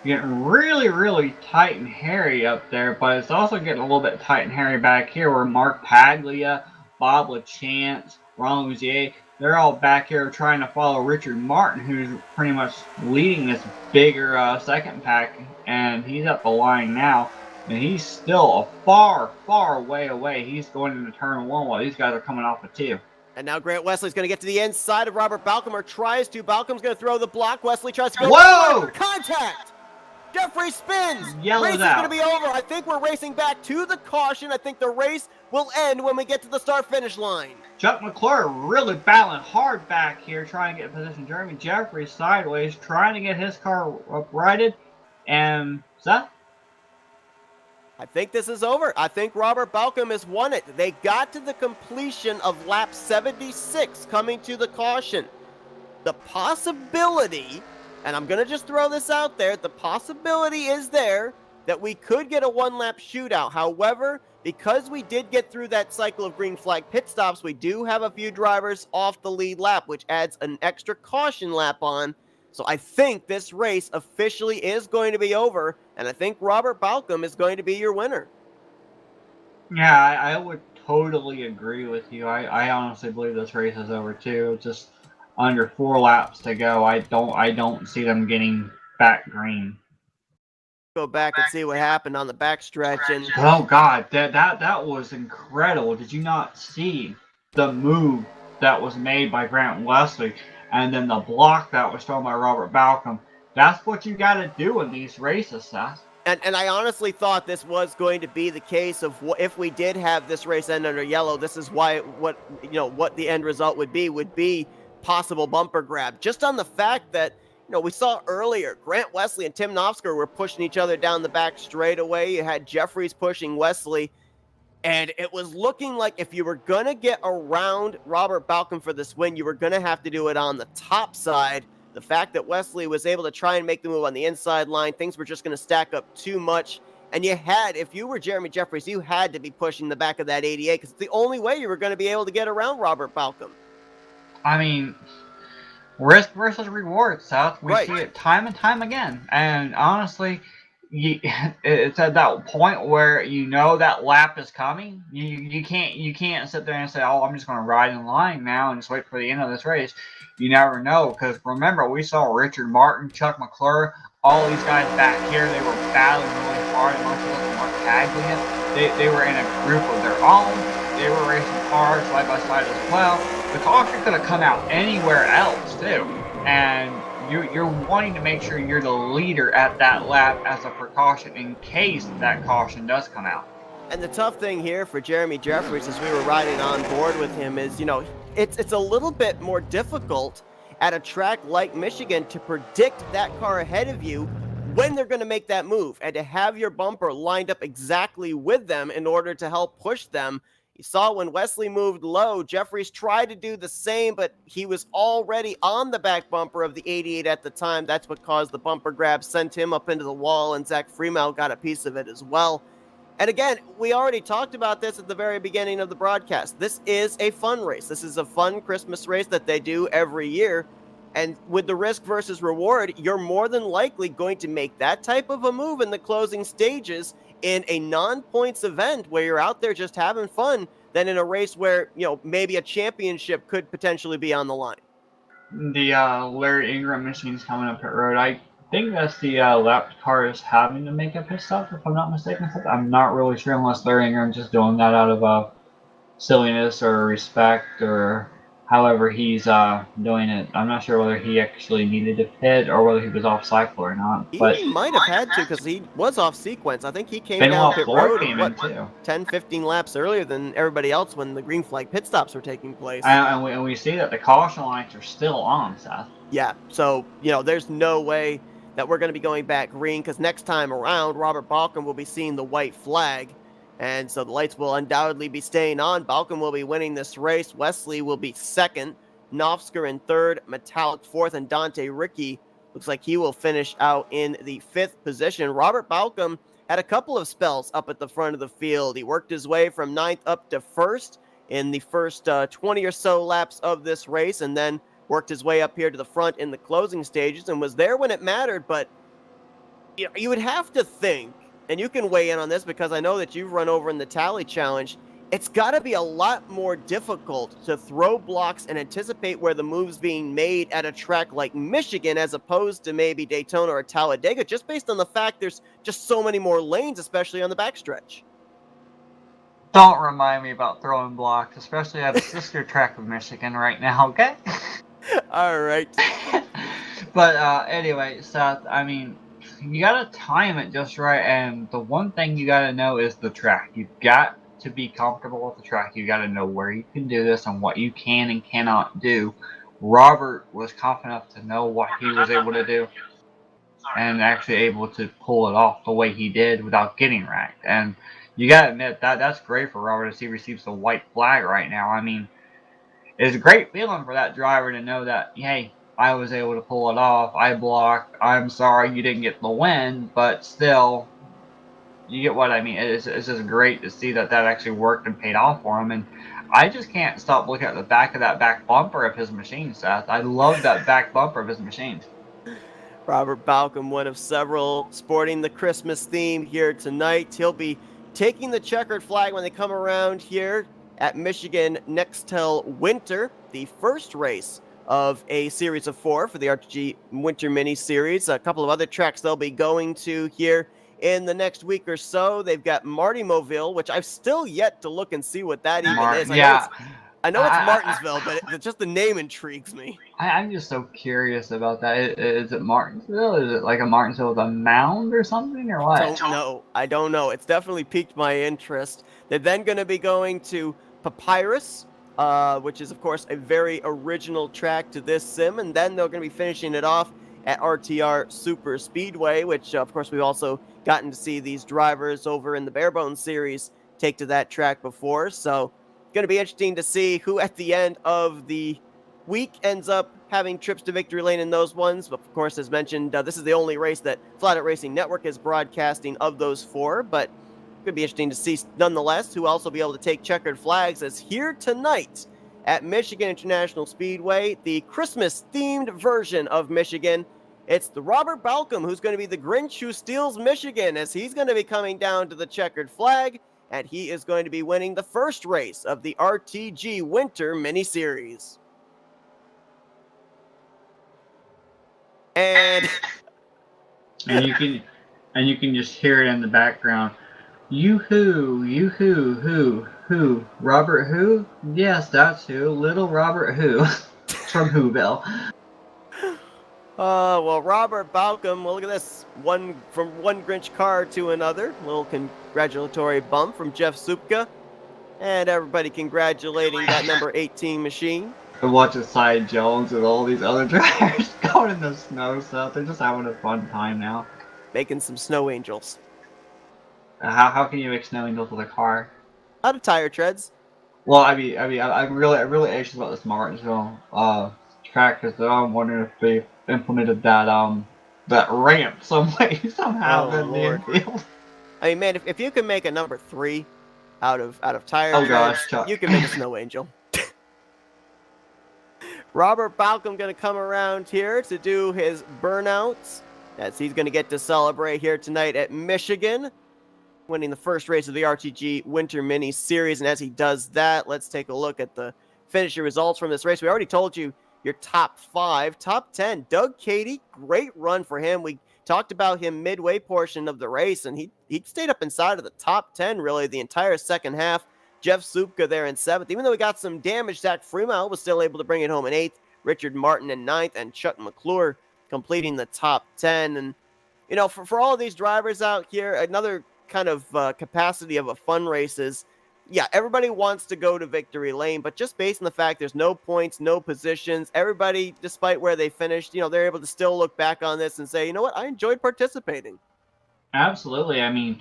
Getting really, really tight and hairy up there, but it's also getting a little bit tight and hairy back here where Mark Paglia, Bob LaChance, Ron Luzier, they're all back here trying to follow Richard Martin, who's pretty much leading this bigger second pack, and he's at the line now, and he's still a far, far way away. He's going into turn one while these guys are coming off of two. And now Grant Wesley's going to get to the inside of Robert Balcom, or tries to. Balcom's going to throw the block. Wesley tries to go. Whoa! Contact! Jeffrey spins. Yellows Race is out. going to be over. I think we're racing back to the caution. I think the race will end when we get to the start-finish line. Chuck McClure really battling hard back here, trying to get in position. Jeremy Jeffries sideways, trying to get his car uprighted. And Seth? I think this is over. I think Robert Balcom has won it. They got to the completion of lap 76 coming to the caution. The possibility, and I'm going to just throw this out there, the possibility is there that we could get a one-lap shootout. However, because we did get through that cycle of green flag pit stops, we do have a few drivers off the lead lap, which adds an extra caution lap on. So I think this race officially is going to be over, and I think Robert Balcom is going to be your winner. Yeah, I would totally agree with you. I honestly believe this race is over too. Just under 4 laps to go. I don't see them getting back green. Go back and see what happened on the backstretch. And oh God, that was incredible. Did you not see the move that was made by Grant Wesley, and then the block that was thrown by Robert Balcom? That's what you got to do in these races, Seth. And I honestly thought this was going to be the case of if we did have this race end under yellow. This is why what the end result would be possible bumper grab, just on the fact that. We saw earlier, Grant Wesley and Tim Nofsker were pushing each other down the back straightaway. You had Jeffries pushing Wesley, and it was looking like if you were going to get around Robert Balcom for this win, you were going to have to do it on the top side. The fact that Wesley was able to try and make the move on the inside line, things were just going to stack up too much. And if you were Jeremy Jeffries, you had to be pushing the back of that 88 because it's the only way you were going to be able to get around Robert Balcom. I mean, risk versus reward, Seth. We right. see it time and time again. And honestly, it's at that point where that lap is coming. You can't sit there and say, "Oh, I'm just going to ride in line now and just wait for the end of this race." You never know, because remember, we saw Richard Martin, Chuck McClure, all these guys back here. They were battling really hard. Mark Paglia, they were in a group of their own. They were racing hard side by side as well. The caution could have come out anywhere else too, and you're wanting to make sure you're the leader at that lap as a precaution in case that caution does come out. And the tough thing here for Jeremy Jeffries, as we were riding on board with him, is it's a little bit more difficult at a track like Michigan to predict that car ahead of you when they're going to make that move, and to have your bumper lined up exactly with them in order to help push them. You saw when Wesley moved low, Jeffries tried to do the same, but he was already on the back bumper of the 88 at the time. That's what caused the bumper grab, sent him up into the wall, and Zach Freeman got a piece of it as well. And again, we already talked about this at the very beginning of the broadcast. This is a fun race. This is a fun Christmas race that they do every year. And with the risk versus reward, you're more than likely going to make that type of a move in the closing stages in a non-points event where you're out there just having fun than in a race where, maybe a championship could potentially be on the line. The Larry Ingram machine's coming up pit road. I think that's the lapped car is having to make a pit stop, if I'm not mistaken. I'm not really sure unless Larry Ingram's just doing that out of silliness or respect or however he's doing it. I'm not sure whether he actually needed to pit or whether he was off cycle or not. He might have had to because he was off sequence. I think he came down pit road 10, 15 laps earlier than everybody else when the green flag pit stops were taking place. And we see that the caution lights are still on, Seth. Yeah, so, there's no way that we're going to be going back green because next time around, Robert Balcom will be seeing the white flag. And so the lights will undoubtedly be staying on. Balcom will be winning this race. Wesley will be second. Nofsker in third. Metallic fourth. And Dante Ricky Looks like he will finish out in the 5th position. Robert Balcom had a couple of spells up at the front of the field. He worked his way from 9th up to 1st in the first 20 or so laps of this race, and then worked his way up here to the front in the closing stages and was there when it mattered. But you would have to think, and you can weigh in on this because I know that you've run over in the Tally Challenge, it's got to be a lot more difficult to throw blocks and anticipate where the move's being made at a track like Michigan as opposed to maybe Daytona or Talladega, just based on the fact there's just so many more lanes, especially on the backstretch. Don't remind me about throwing blocks, especially at a sister track of Michigan right now, okay? All right. But anyway, Seth, I mean, you gotta time it just right, and the one thing you gotta know is the track. You've got to be comfortable with the track. You gotta know where you can do this and what you can and cannot do. Robert was confident enough to know what he was able to do and actually able to pull it off the way he did without getting wrecked. And you gotta admit that that's great for Robert as he receives the white flag right now. I mean, it's a great feeling for that driver to know that, hey, I was able to pull it off. I blocked. I'm sorry you didn't get the win, but still, you get what I mean. It's just great to see that actually worked and paid off for him. And I just can't stop looking at the back of that back bumper of his machine, Seth. I love that back bumper of his machine. Robert Balcom, one of several, sporting the Christmas theme here tonight. He'll be taking the checkered flag when they come around here at Michigan Nextel Winter, the first race of a series of 4 for the RTG Winter Mini Series. A couple of other tracks they'll be going to here in the next week or so. They've got Marty Moville, which I've still yet to look and see what that even is. I know it's Martinsville, but just the name intrigues me. I'm just so curious about that. Is it Martinsville? Is it like a Martinsville with a mound or something, or what? I don't know. It's definitely piqued my interest. They're then going to be going to Papyrus, which is, of course, a very original track to this sim, and then they're going to be finishing it off at RTR Super Speedway, which, of course, we've also gotten to see these drivers over in the Barebones series take to that track before, so going to be interesting to see who at the end of the week ends up having trips to victory lane in those ones. But of course, as mentioned, this is the only race that Flatout Racing Network is broadcasting of those 4. But it could be interesting to see nonetheless who also be able to take checkered flags, as here tonight at Michigan International Speedway, the Christmas-themed version of Michigan. It's the Robert Balcom who's going to be the Grinch who steals Michigan, as he's going to be coming down to the checkered flag, and he is going to be winning the first race of the RTG Winter Mini Series. And you can just hear it in the background. Who? Robert who? Yes, that's who. Little Robert who. From Whoville. Well, Robert Balcom, well, look at this. From one Grinch car to another. A little congratulatory bump from Jeff Supka. And everybody congratulating that number 18 machine. And watching Side Jones and all these other drivers going in the snow stuff. They're just having a fun time now. Making some snow angels. How can you make snow angels with a car? Out of tire treads. Well, I'm really anxious about this Martinsville track, because I'm wondering if they implemented that ramp somehow in the infield. I mean, man, if you can make a number 3 out of tire treads, you can make a snow angel. Robert Balcom going to come around here to do his burnouts, as he's going to get to celebrate here tonight at Michigan, winning the first race of the RTG Winter Mini Series. And as he does that, let's take a look at the finishing results from this race. We already told you your top 5. Top 10, Doug Cady, great run for him. We talked about him midway portion of the race, and he stayed up inside of the top 10 really the entire second half. Jeff Supka there in 7th. Even though he got some damage, Zach Freeman was still able to bring it home in 8th. Richard Martin in 9th, and Chuck McClure completing the top 10. And, you know, for all of these drivers out here, another kind of capacity of a fun race is, yeah, everybody wants to go to victory lane, but just based on the fact there's no points, no positions, everybody, despite where they finished, you know, they're able to still look back on this and say, you know what, I enjoyed participating. Absolutely. I mean,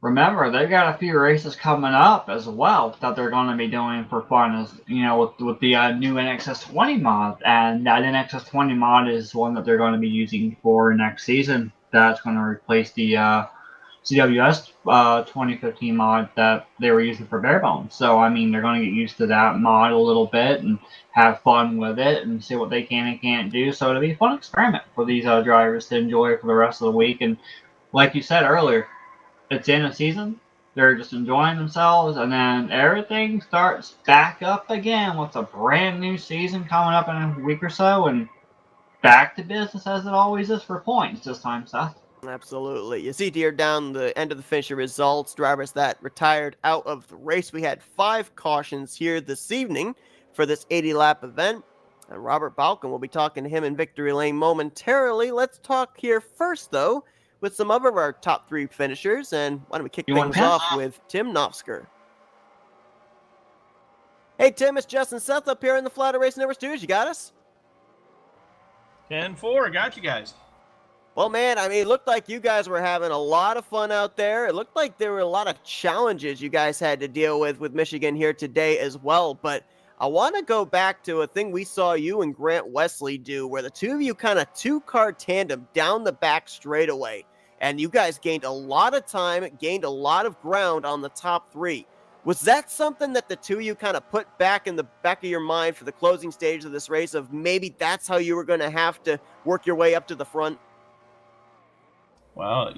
remember they've got a few races coming up as well that they're going to be doing for fun, as with the new NXS20 mod, and that NXS20 mod is one that they're going to be using for next season. That's going to replace the CWS 2015 mod that they were using for Barebones. So I mean, they're going to get used to that mod a little bit and have fun with it and see what they can and can't do. So it'll be a fun experiment for these drivers to enjoy for the rest of the week. And like you said earlier, it's in a season. They're just enjoying themselves, and then everything starts back up again with a brand new season coming up in a week or so, and back to business as it always is for points this time, Seth. Absolutely. You see here down the end of the finisher results, drivers that retired out of the race. We had 5 cautions here this evening for this 80-lap event. And Robert Balkan, we'll be talking to him in Victory Lane momentarily. Let's talk here first, though, with some of our top 3 finishers. And why don't we kick things off with Tim Nofsker. Hey, Tim, it's Justin Seth up here in the Flatout Racing Network studios. You got us? 10-4, got you guys. Well, man, I mean, it looked like you guys were having a lot of fun out there. It looked like there were a lot of challenges you guys had to deal with Michigan here today as well. But I want to go back to a thing we saw you and Grant Wesley do, where the two of you kind of 2-car tandem down the back straightaway. And you guys gained a lot of time, gained a lot of ground on the top 3. Was that something that the two of you kind of put back in the back of your mind for the closing stage of this race, of maybe that's how you were going to have to work your way up to the front? Well,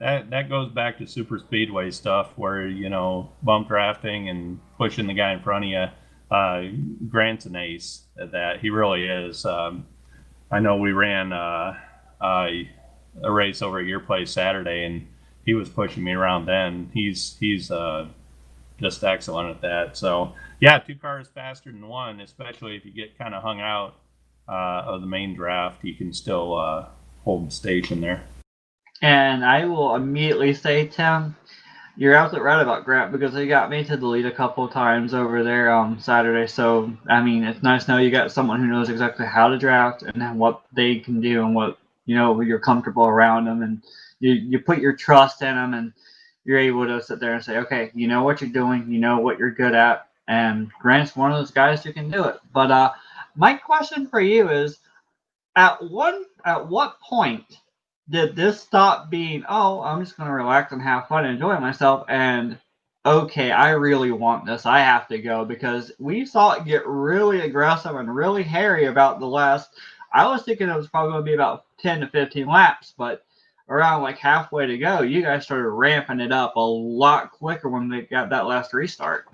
that goes back to super speedway stuff where, bump drafting and pushing the guy in front of you. Grant's an ace at that. He really is. I know we ran a race over at your place Saturday, and he was pushing me around then. He's just excellent at that. So, yeah, 2 cars faster than 1, especially if you get kind of hung out of the main draft. You can still hold the station there. And I will immediately say, Tim, you're absolutely right about Grant, because he got me to the lead a couple of times over there on Saturday. So, I mean, it's nice to know you got someone who knows exactly how to draft and what they can do and what, you're comfortable around them. And you put your trust in them, and you're able to sit there and say, okay, you know what you're doing, you know what you're good at. And Grant's one of those guys who can do it. But my question for you is, at what point did this stop being, oh, I'm just going to relax and have fun and enjoy myself, and okay, I really want this, I have to go? Because we saw it get really aggressive and really hairy about the last, I was thinking it was probably going to be about 10 to 15 laps, but around like halfway to go, you guys started ramping it up a lot quicker when they got that last restart.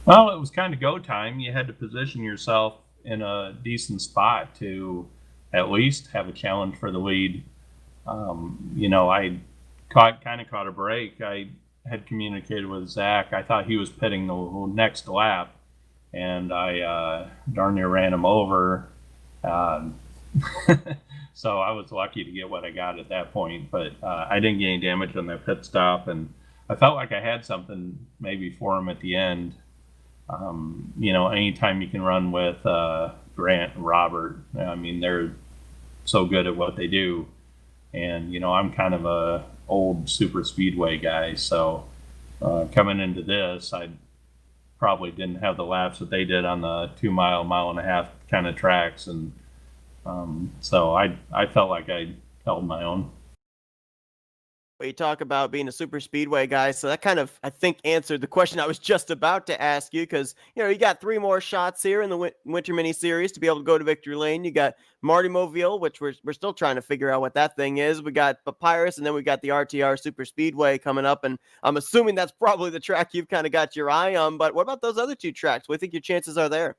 Well, it was kind of go time. You had to position yourself in a decent spot to at least have a challenge for the lead. I kind of caught a break. I had communicated with Zach. I thought he was pitting the next lap, and I darn near ran him over. So I was lucky to get what I got at that point, but I didn't get any damage on that pit stop, and I felt like I had something maybe for him at the end. Anytime you can run with Grant and Robert, I mean, they're so good at what they do. And, I'm kind of a old super speedway guy. So coming into this, I probably didn't have the laps that they did on the 2-mile, mile-and-a-half kind of tracks. And so I felt like I held my own. Well, you talk about being a super speedway guy, so that kind of, I think, answered the question I was just about to ask you, because, you got 3 more shots here in the Winter Mini Series to be able to go to Victory Lane. You got Marty Mobile, which we're still trying to figure out what that thing is. We got Papyrus, and then we got the RTR Super Speedway coming up, and I'm assuming that's probably the track you've kind of got your eye on. But what about those other 2 tracks? What do you think your chances are there?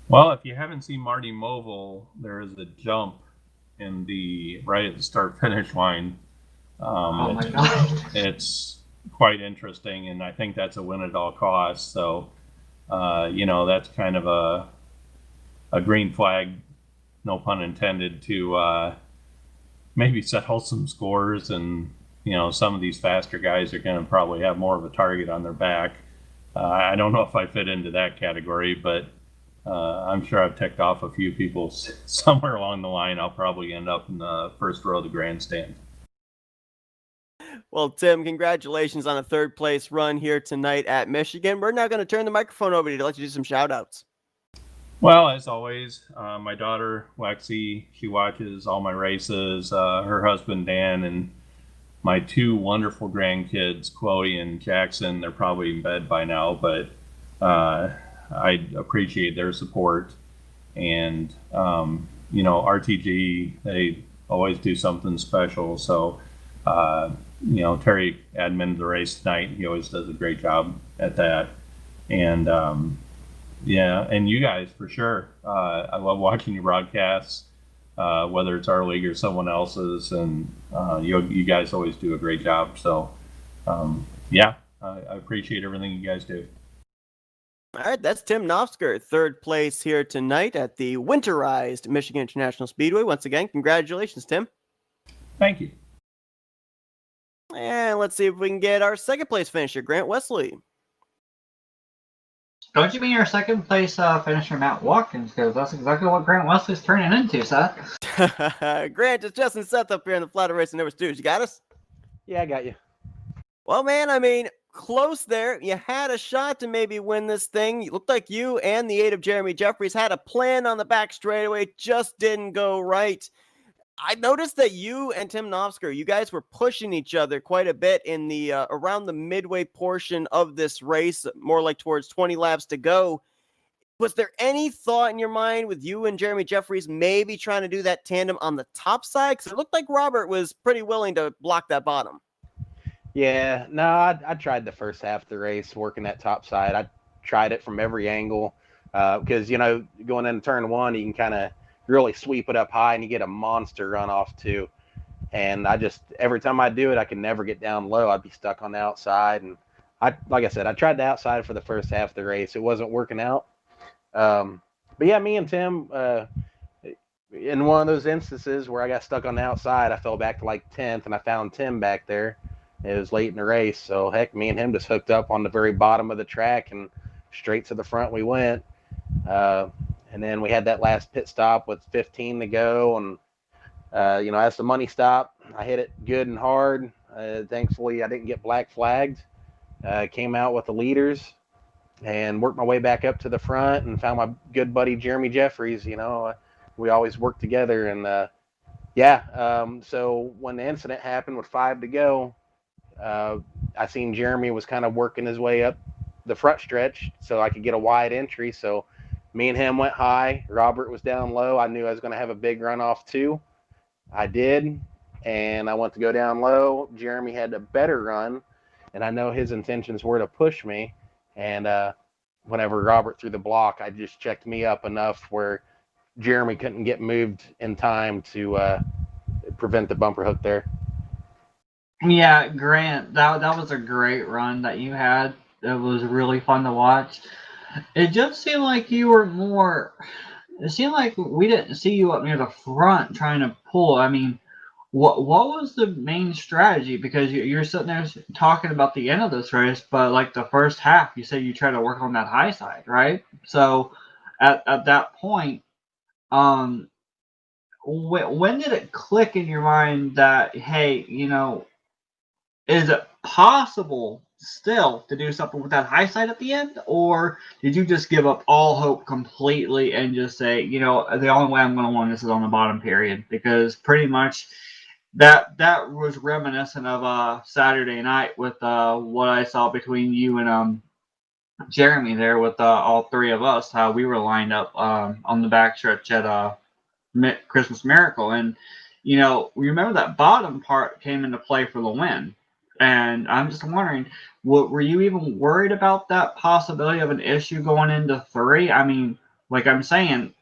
Well, if you haven't seen Marty Mobile, there is a jump right at the start-finish line. Oh my God. It's quite interesting, and I think that's a win at all costs. So, that's kind of a green flag, no pun intended, to maybe settle some scores. And, some of these faster guys are going to probably have more of a target on their back. I don't know if I fit into that category, but I'm sure I've ticked off a few people somewhere along the line. I'll probably end up in the first row of the grandstand. Well, Tim, congratulations on a third place run here tonight at Michigan. We're now going to turn the microphone over to you to let you do some shout outs. Well, as always, my daughter Lexi, she watches all my races. Her husband Dan, and my two wonderful grandkids, Chloe and Jackson. They're probably in bed by now, but I appreciate their support. And RTG, they always do something special. So Terry admin the race tonight. He always does a great job at that. And and you guys for sure. I love watching your broadcasts, whether it's our league or someone else's, and you guys always do a great job. So I appreciate everything you guys do. All right, that's Tim Nofsker, third place here tonight at the winterized Michigan International Speedway. Once again, congratulations, Tim. Thank you. And let's see if we can get our second place finisher, Grant Wesley. Don't you mean your second place finisher, Matt Watkins? Because that's exactly what Grant Wesley's turning into, Seth. Grant, it's Justin Seth up here in the Flatout Racing Network studios. You got us? Yeah, I got you. Well, man, I mean, close there. You had a shot to maybe win this thing. It looked like you and the aid of Jeremy Jeffries had a plan on the back straightaway. Just didn't go right. I noticed that you and Tim Nofsker, you guys were pushing each other quite a bit in the around the midway portion of this race, more like towards 20 laps to go. Was there any thought in your mind with you and Jeremy Jeffries maybe trying to do that tandem on the top side? Because it looked like Robert was pretty willing to block that bottom. Yeah, no, I tried the first half of the race working that top side. I tried it from every angle because, going into turn one, you can kind of really sweep it up high and you get a monster run off too. And every time I do it, I can never get down low. I'd be stuck on the outside. And like I said, I tried the outside for the first half of the race. It wasn't working out. But yeah, me and Tim, in one of those instances where I got stuck on the outside, I fell back to like 10th and I found Tim back there. It was late in the race. So heck, me and him just hooked up on the very bottom of the track and straight to the front we went. And then we had that last pit stop with 15 to go. And, as the money stopped, I hit it good and hard. Thankfully, I didn't get black flagged. Came out with the leaders and worked my way back up to the front and found my good buddy Jeremy Jeffries. We always work together. And, so when the incident happened with 5 to go, I seen Jeremy was kind of working his way up the front stretch so I could get a wide entry. So me and him went high. Robert was down low. I knew I was going to have a big runoff too. I did, and I went to go down low. Jeremy had a better run, and I know his intentions were to push me. And whenever Robert threw the block, I just checked me up enough where Jeremy couldn't get moved in time to prevent the bumper hook there. Yeah, Grant, that was a great run that you had. It was really fun to watch. It just seemed like you were more. It seemed like we didn't see you up near the front trying to pull. I mean, what was the main strategy? Because you're sitting there talking about the end of this race, but like the first half, you said you tried to work on that high side, right? So at that point, when did it click in your mind that, hey, is it possible still to do something with that high side at the end, or did you just give up all hope completely and just say, the only way I'm going to win this is on the bottom, period? Because pretty much that was reminiscent of Saturday night with what I saw between you and Jeremy there with all three of us, how we were lined up on the backstretch at Christmas Miracle. And remember that bottom part came into play for the win. And I'm just wondering, were you even worried about that possibility of an issue going into 3? I mean, like I'm saying,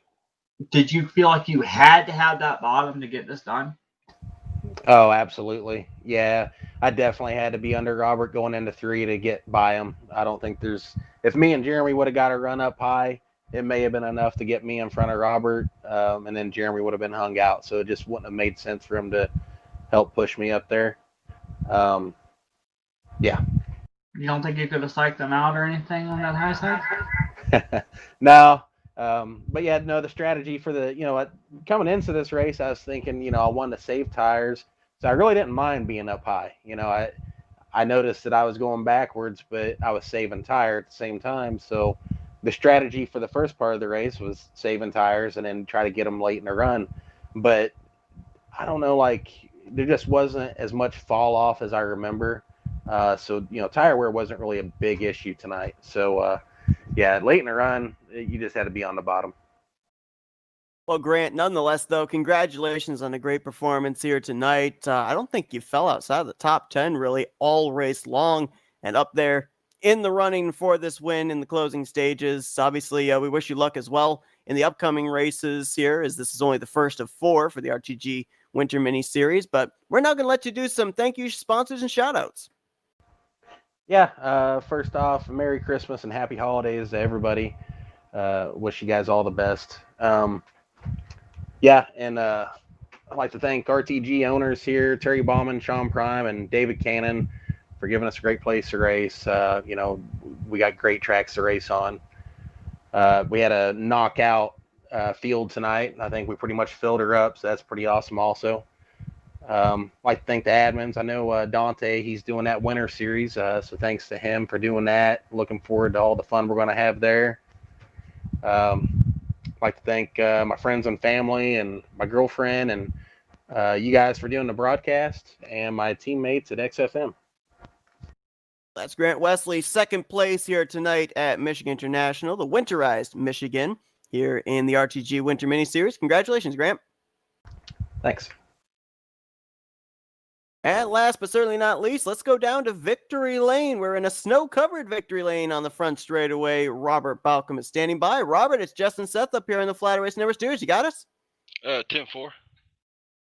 did you feel like you had to have that bottom to get this done? Oh, absolutely. Yeah, I definitely had to be under Robert going into 3 to get by him. I don't think if me and Jeremy would have got a run up high, it may have been enough to get me in front of Robert, and then Jeremy would have been hung out. So it just wouldn't have made sense for him to help push me up there. Yeah. You don't think you could have psyched them out or anything on that high side? No. But yeah, no, the strategy for coming into this race, I was thinking, I wanted to save tires. So I really didn't mind being up high. I noticed that I was going backwards, but I was saving tire at the same time. So the strategy for the first part of the race was saving tires and then try to get them late in the run. But I don't know, like there just wasn't as much fall off as I remember. So tire wear wasn't really a big issue tonight. So yeah, late in the run, you just had to be on the bottom. Well, Grant, nonetheless, though, congratulations on a great performance here tonight. I don't think you fell outside of the top 10 really all race long and up there in the running for this win in the closing stages. Obviously, we wish you luck as well in the upcoming races here, as this is only the first of 4 for the RTG Winter Mini Series. But we're now going to let you do some thank you sponsors and shout outs. Yeah, first off, Merry Christmas and Happy Holidays to everybody. Wish you guys all the best. Yeah, and I'd like to thank RTG owners here, Terry Bauman, Sean Prime, and David Cannon for giving us a great place to race. We got great tracks to race on. We had a knockout field tonight. I think we pretty much filled her up, so that's pretty awesome also. I'd like to thank the admins. I know Dante, he's doing that winter series, so thanks to him for doing that. Looking forward to all the fun we're going to have there. I'd like to thank my friends and family and my girlfriend and you guys for doing the broadcast and my teammates at XFM. That's Grant Wesley, second place here tonight at Michigan International, the winterized Michigan here in the RTG Winter Mini Series. Congratulations, Grant. Thanks. And last but certainly not least, let's go down to Victory Lane. We're in a snow-covered Victory Lane on the front straightaway. Robert Balcom is standing by. Robert, it's Justin Seth up here in the Flatout Racing Network Studios. You got us? 10-4.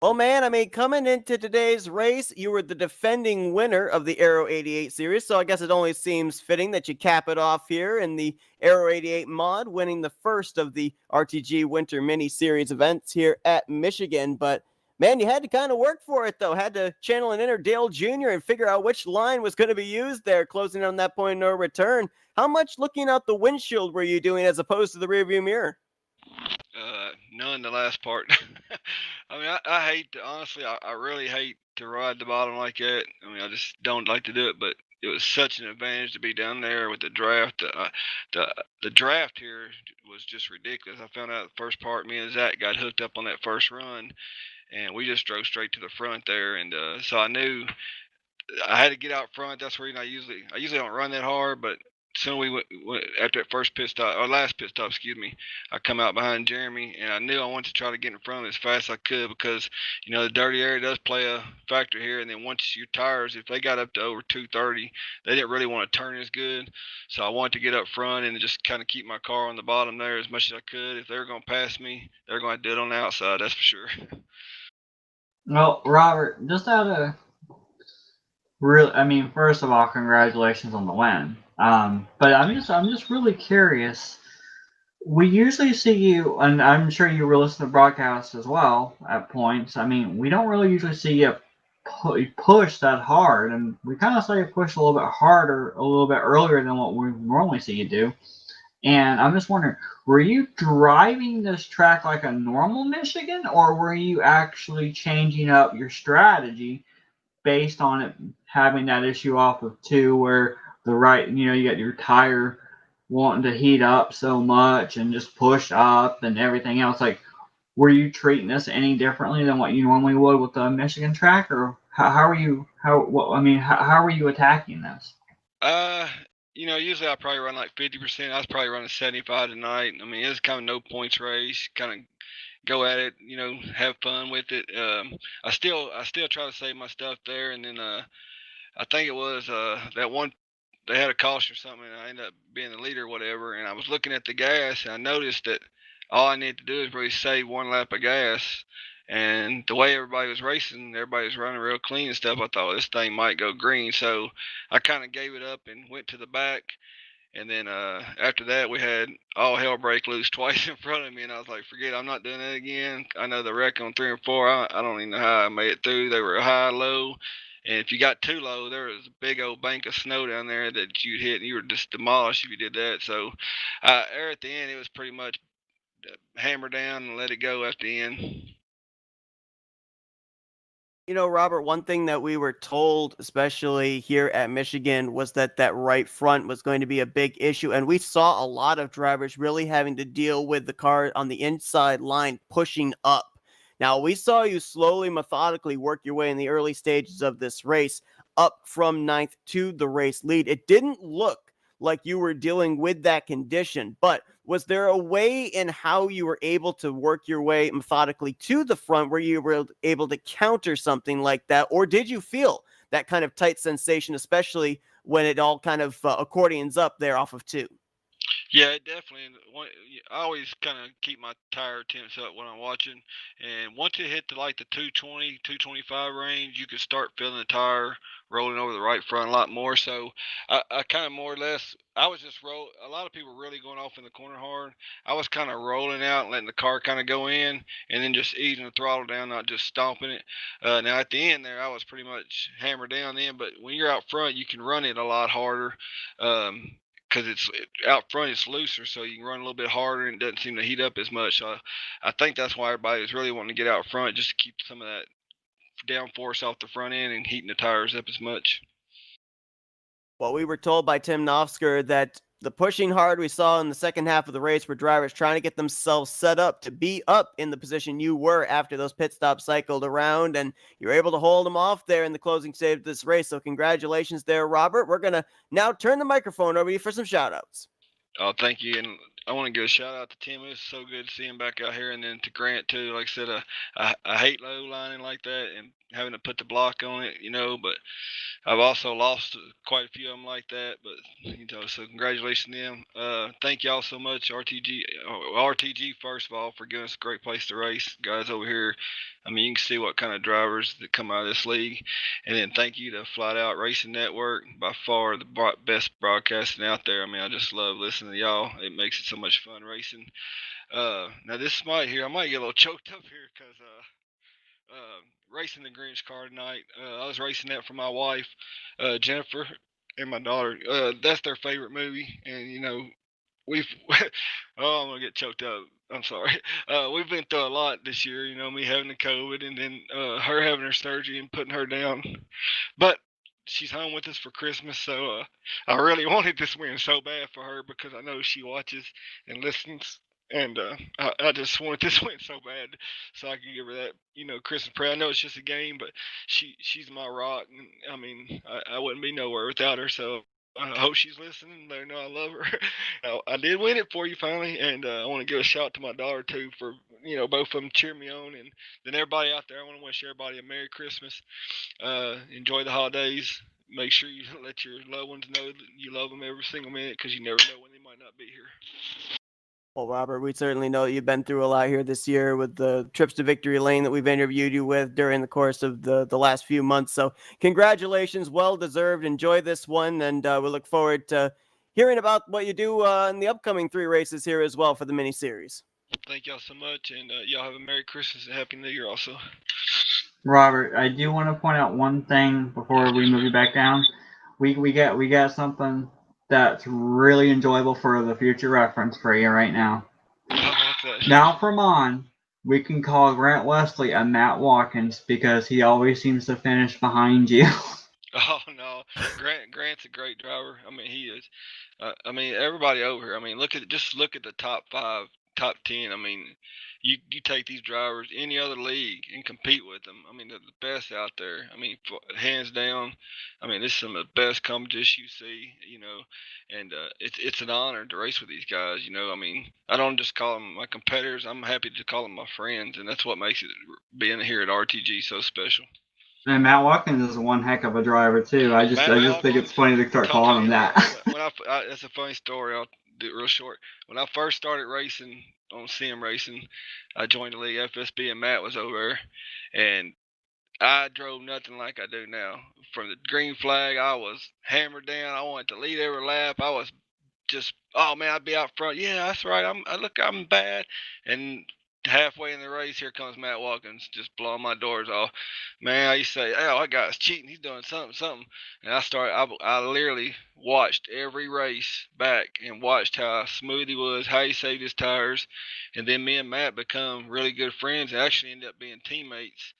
Well, man, I mean, coming into today's race, you were the defending winner of the Aero 88 series, so I guess it only seems fitting that you cap it off here in the Aero 88 mod, winning the first of the RTG Winter Mini Series events here at Michigan. But, man, you had to kind of work for it, though. Had to channel an inner Dale Jr. and figure out which line was going to be used there, closing on that point of no return. How much looking out the windshield were you doing as opposed to the rearview mirror? None, the last part. I mean, I hate to, honestly, I really hate to ride the bottom like that. I mean, I just don't like to do it, but it was such an advantage to be down there with the draft. The draft here was just ridiculous. I found out the first part, me and Zach got hooked up on that first run, and we just drove straight to the front there. And so I knew I had to get out front. That's the reason I usually don't run that hard, but soon we went after that first pit stop, or last pit stop, excuse me. I come out behind Jeremy, and I knew I wanted to try to get in front of him as fast as I could because the dirty area does play a factor here. And then once your tires, if they got up to over 230, they didn't really want to turn as good. So I wanted to get up front and just kind of keep my car on the bottom there as much as I could. If they were going to pass me, they're going to do it on the outside. That's for sure. Well, Robert, just out of really, I mean, first of all, congratulations on the win. But I'm just really curious. We usually see you, and I'm sure you were listening to broadcasts as well at points. I mean, we don't really usually see you push that hard, and we kind of saw you push a little bit harder, a little bit earlier than what we normally see you do. And I'm just wondering, were you driving this track like a normal Michigan, or were you actually changing up your strategy based on it having that issue off of 2 where you got your tire wanting to heat up so much and just push up and everything else? Like, were you treating this any differently than what you normally would with the Michigan track, or how are you attacking this? Usually I probably run like 50%. I was probably running 75 tonight. I mean, it's kind of no points race. Kind of go at it, have fun with it. I still try to save my stuff there, and then I think it was that one they had a caution or something, and I ended up being the leader or whatever. And I was looking at the gas, and I noticed that all I needed to do is really save 1 lap of gas. And the way everybody was racing, everybody was running real clean and stuff. I thought this thing might go green, so I kind of gave it up and went to the back. And then after that, we had all hell break loose twice in front of me, and I was like, "Forget it, I'm not doing that again." I know the wreck on 3 and 4. I don't even know how I made it through. They were high, low, and if you got too low, there was a big old bank of snow down there that you'd hit, and you were just demolished if you did that. So, there at the end, it was pretty much hammer down and let it go at the end. You know, Robert, one thing that we were told, especially here at Michigan, was that that right front was going to be a big issue. And we saw a lot of drivers really having to deal with the car on the inside line pushing up. Now, we saw you slowly, methodically work your way in the early stages of this race up from ninth to the race lead. It didn't look like you were dealing with that condition, but was there a way in how you were able to work your way methodically to the front where you were able to counter something like that? Or did you feel that kind of tight sensation, especially when it all kind of accordions up there off of two? Yeah, definitely. And I always kind of keep my tire temps up when I'm watching. And once it hit to like the 220, 225 range, you could start feeling the tire rolling over the right front a lot more. So I kind of more or less, I was just roll. A lot of people really going off in the corner hard. I was kind of rolling out and letting the car kind of go in and then just easing the throttle down, not just stomping it. Now at the end there, I was pretty much hammered down then. But when you're out front, you can run it a lot harder. Because out front, it's looser, so you can run a little bit harder, and it doesn't seem to heat up as much. So I think that's why everybody is really wanting to get out front, just to keep some of that downforce off the front end and heating the tires up as much. Well, we were told by Tim Nofsker that the pushing hard we saw in the second half of the race were drivers trying to get themselves set up to be up in the position you were after those pit stops cycled around, and you were able to hold them off there in the closing stage of this race. So congratulations there, Robert. We're going to now turn the microphone over to you for some shout outs. Oh, thank you. And I want to give a shout out to Tim. It was so good to see him back out here. And then to Grant, too. Like I said, I hate low lining like that and having to put the block on it, but I've also lost quite a few of them like that. But, so congratulations to them. Thank y'all so much, RTG, first of all, for giving us a great place to race. Guys over here, I mean, you can see what kind of drivers that come out of this league. And then thank you to Flatout Racing Network, by far the best broadcasting out there. I mean, I just love listening to y'all. It makes it so much fun racing. Now this I might get a little choked up here because racing the Grinch car tonight. I was racing that for my wife, Jennifer, and my daughter. That's their favorite movie, and we've oh, I'm gonna get choked up. I'm sorry. We've been through a lot this year. Me having the COVID, and then her having her surgery and putting her down. But she's home with us for Christmas, so I really wanted this win so bad for her because I know she watches and listens. And I just wanted this win so bad, so I could give her that, Christmas prayer. I know it's just a game, but she's my rock. And I mean, I wouldn't be nowhere without her. So I hope she's listening. Let her know I love her. I did win it for you finally, and I want to give a shout out to my daughter too for both of them cheer me on, and then everybody out there. I want to wish everybody a Merry Christmas. Enjoy the holidays. Make sure you let your loved ones know that you love them every single minute because you never know when they might not be here. Well, Robert, we certainly know that you've been through a lot here this year with the trips to victory lane that we've interviewed you with during the course of the last few months. So congratulations, well deserved. Enjoy this one, and we look forward to hearing about what you do in the upcoming 3 races here as well for the mini series. Thank y'all so much, and y'all have a Merry Christmas and Happy New Year also. Robert, I do want to point out one thing before we move you back down. We got something that's really enjoyable for the future reference for you right now. Now from on, we can call Grant Wesley a Matt Watkins because he always seems to finish behind you. Oh no, Grant's a great driver. I mean, he is. I mean, everybody over here. I mean, look at the top 5, top 10. I mean, you take these drivers any other league and compete with them. I mean, they're the best out there. I mean, hands down. I mean, this is some of the best competition you see. And it's an honor to race with these guys. I mean, I don't just call them my competitors. I'm happy to call them my friends, and that's what makes it being here at RTG so special. And Matt Watkins is one heck of a driver too. I just think it's funny to start calling him that. That's a funny story. I'll do it real short. When I first started racing on CM Racing, I joined the league FSB, and Matt was over there, and I drove nothing like I do now. From the green flag, I was hammered down. I wanted to lead every lap. I was just, oh man, I'd be out front. Yeah, that's right. I'm bad. And halfway in the race, here comes Matt Watkins, just blowing my doors off. Man, I used to say, oh, that guy's cheating. He's doing something. And I literally watched every race back and watched how smooth he was, how he saved his tires. And then me and Matt become really good friends and actually ended up being teammates.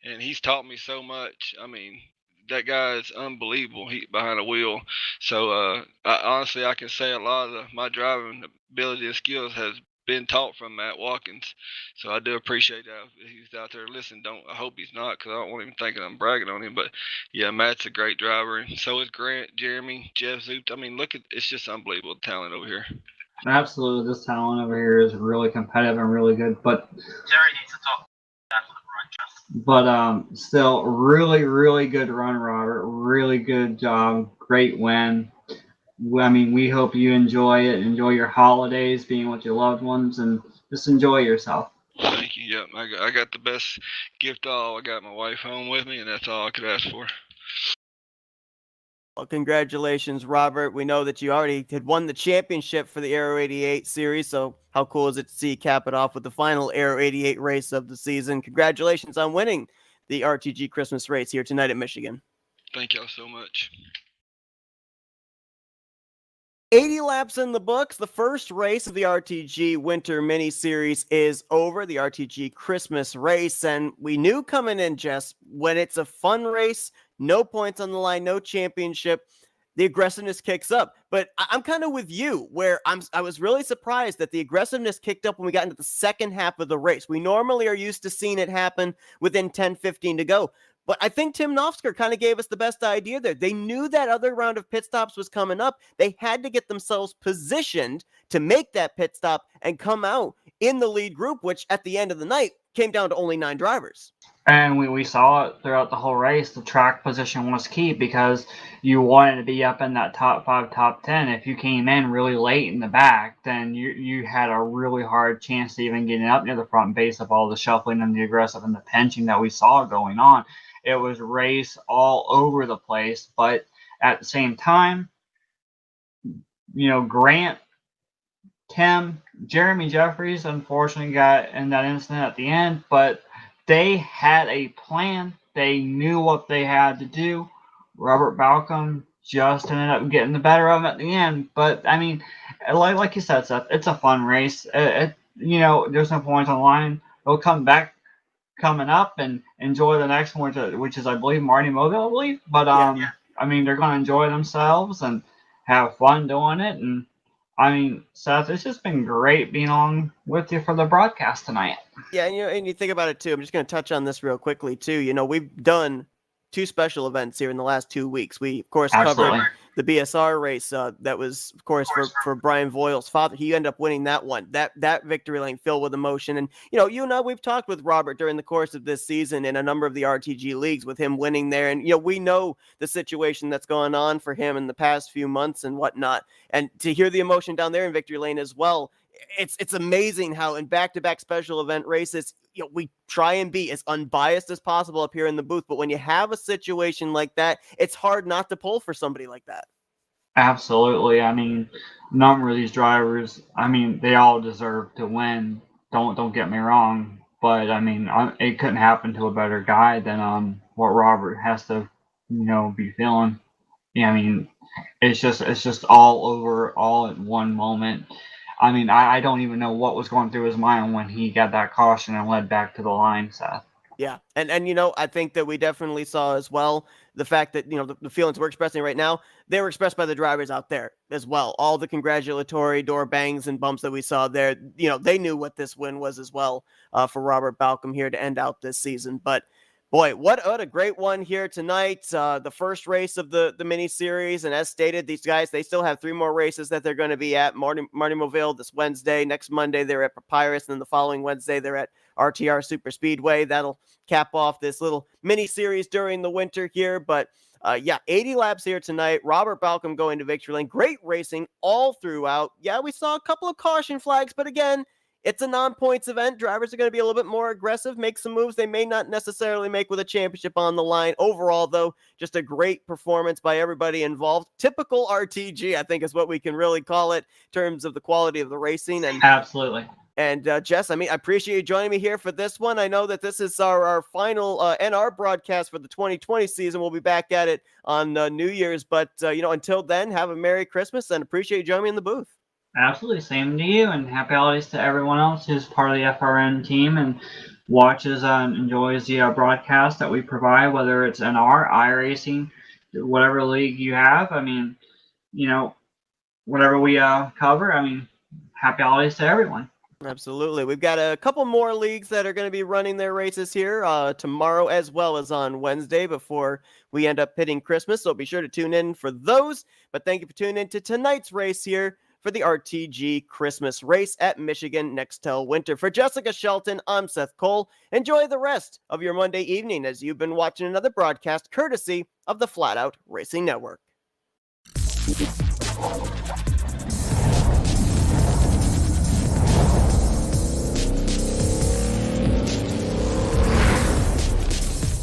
and he's taught me so much. I mean, that guy is unbelievable. He behind the wheel. So honestly, I can say a lot of my driving ability and skills has been taught from Matt Watkins. So I do appreciate that. If he's out there listening, I hope he's not, because I don't want him thinking I'm bragging on him. But yeah, Matt's a great driver, and so is Grant, Jeremy, Jeff Zoot. I mean, it's just unbelievable talent over here. Absolutely, this talent over here is really competitive and really good. But Jerry needs to talk after the broadcast. But still, really, really good run, Robert. Really good job. Great win. I mean, we hope you enjoy it. Enjoy your holidays, being with your loved ones, and just enjoy yourself. Thank you. Yep, I got the best gift of all. I got my wife home with me, and that's all I could ask for. Well, congratulations, Robert. We know that you already had won the championship for the Aero 88 series, so how cool is it to see you cap it off with the final Aero 88 race of the season? Congratulations on winning the RTG Christmas race here tonight at Michigan. Thank y'all so much. 80 laps in the books. The first race of the RTG Winter Mini Series is over, the RTG Christmas race. And we knew coming in, Jess, when it's a fun race, no points on the line, no championship, the aggressiveness kicks up. But I'm kind of with you, where I was really surprised that the aggressiveness kicked up when we got into the second half of the race. We normally are used to seeing it happen within 10, 15 to go. But I think Tim Nofsker kind of gave us the best idea there. They knew that other round of pit stops was coming up. They had to get themselves positioned to make that pit stop and come out in the lead group, which at the end of the night came down to only 9 drivers. And we saw it throughout the whole race. The track position was key because you wanted to be up in that top 5, top 10. If you came in really late in the back, then you had a really hard chance to even getting up near the front based of all the shuffling and the aggressive and the pinching that we saw going on. It was race all over the place, but at the same time, Grant, Tim, Jeremy Jeffries unfortunately got in that incident at the end, but they had a plan. They knew what they had to do. Robert Balcom just ended up getting the better of him at the end. But, I mean, like you said, Seth, it's a fun race. There's no points on the line. They'll come back coming up and enjoy the next one, which is I believe Marty Mobile, I believe. But I mean, they're going to enjoy themselves and have fun doing it. And I mean, Seth, it's just been great being on with you for the broadcast tonight. Yeah, and you think about it too. I'm just going to touch on this real quickly too. We've done 2 special events here in the last 2 weeks. We, of course, covered the BSR race. That was, of course, for Brian Voil's father. He ended up winning that one. That victory lane filled with emotion. And, you and I, we've talked with Robert during the course of this season in a number of the RTG leagues with him winning there. And, we know the situation that's going on for him in the past few months and whatnot. And to hear the emotion down there in victory lane as well, it's amazing how in back-to-back special event races, we try and be as unbiased as possible up here in the booth. But when you have a situation like that, it's hard not to pull for somebody like that. Absolutely. I mean, a number of these drivers, I mean, they all deserve to win. Don't get me wrong. But, I mean, it couldn't happen to a better guy than what Robert has to, be feeling. Yeah, I mean, it's just all over, all at one moment. I mean, I don't even know what was going through his mind when he got that caution and led back to the line, Seth. Yeah, and I think that we definitely saw as well the fact that, the feelings we're expressing right now, they were expressed by the drivers out there as well. All the congratulatory door bangs and bumps that we saw there, they knew what this win was as well for Robert Balcom here to end out this season. But boy, what a great one here tonight. The first race of the mini series. And as stated, these guys, they still have 3 more races that they're going to be at. Marty Mobile this Wednesday. Next Monday, they're at Papyrus. And then the following Wednesday, they're at RTR Super Speedway. That'll cap off this little mini series during the winter here. But 80 laps here tonight. Robert Balcom going to victory lane. Great racing all throughout. Yeah, we saw a couple of caution flags, but again, it's a non-points event. Drivers are going to be a little bit more aggressive, make some moves they may not necessarily make with a championship on the line. Overall, though, just a great performance by everybody involved. Typical RTG, I think, is what we can really call it in terms of the quality of the racing. And absolutely. And Jess, I appreciate you joining me here for this one. I know that this is our final NR broadcast for the 2020 season. We'll be back at it on New Year's. But, until then, have a Merry Christmas and appreciate you joining me in the booth. Absolutely. Same to you, and happy holidays to everyone else who's part of the FRN team. And watches and enjoys the broadcast that we provide, whether it's in our iRacing, whatever league you have. I mean, whatever we cover. I mean, happy holidays to everyone. Absolutely. We've got a couple more leagues that are going to be running their races here tomorrow as well as on Wednesday before we end up hitting Christmas. So be sure to tune in for those. But thank you for tuning in to tonight's race here for the RTG Christmas race at Michigan Nextel Winter. For Jessica Shelton, I'm Seth Cole. Enjoy the rest of your Monday evening as you've been watching another broadcast courtesy of the Flatout Racing Network.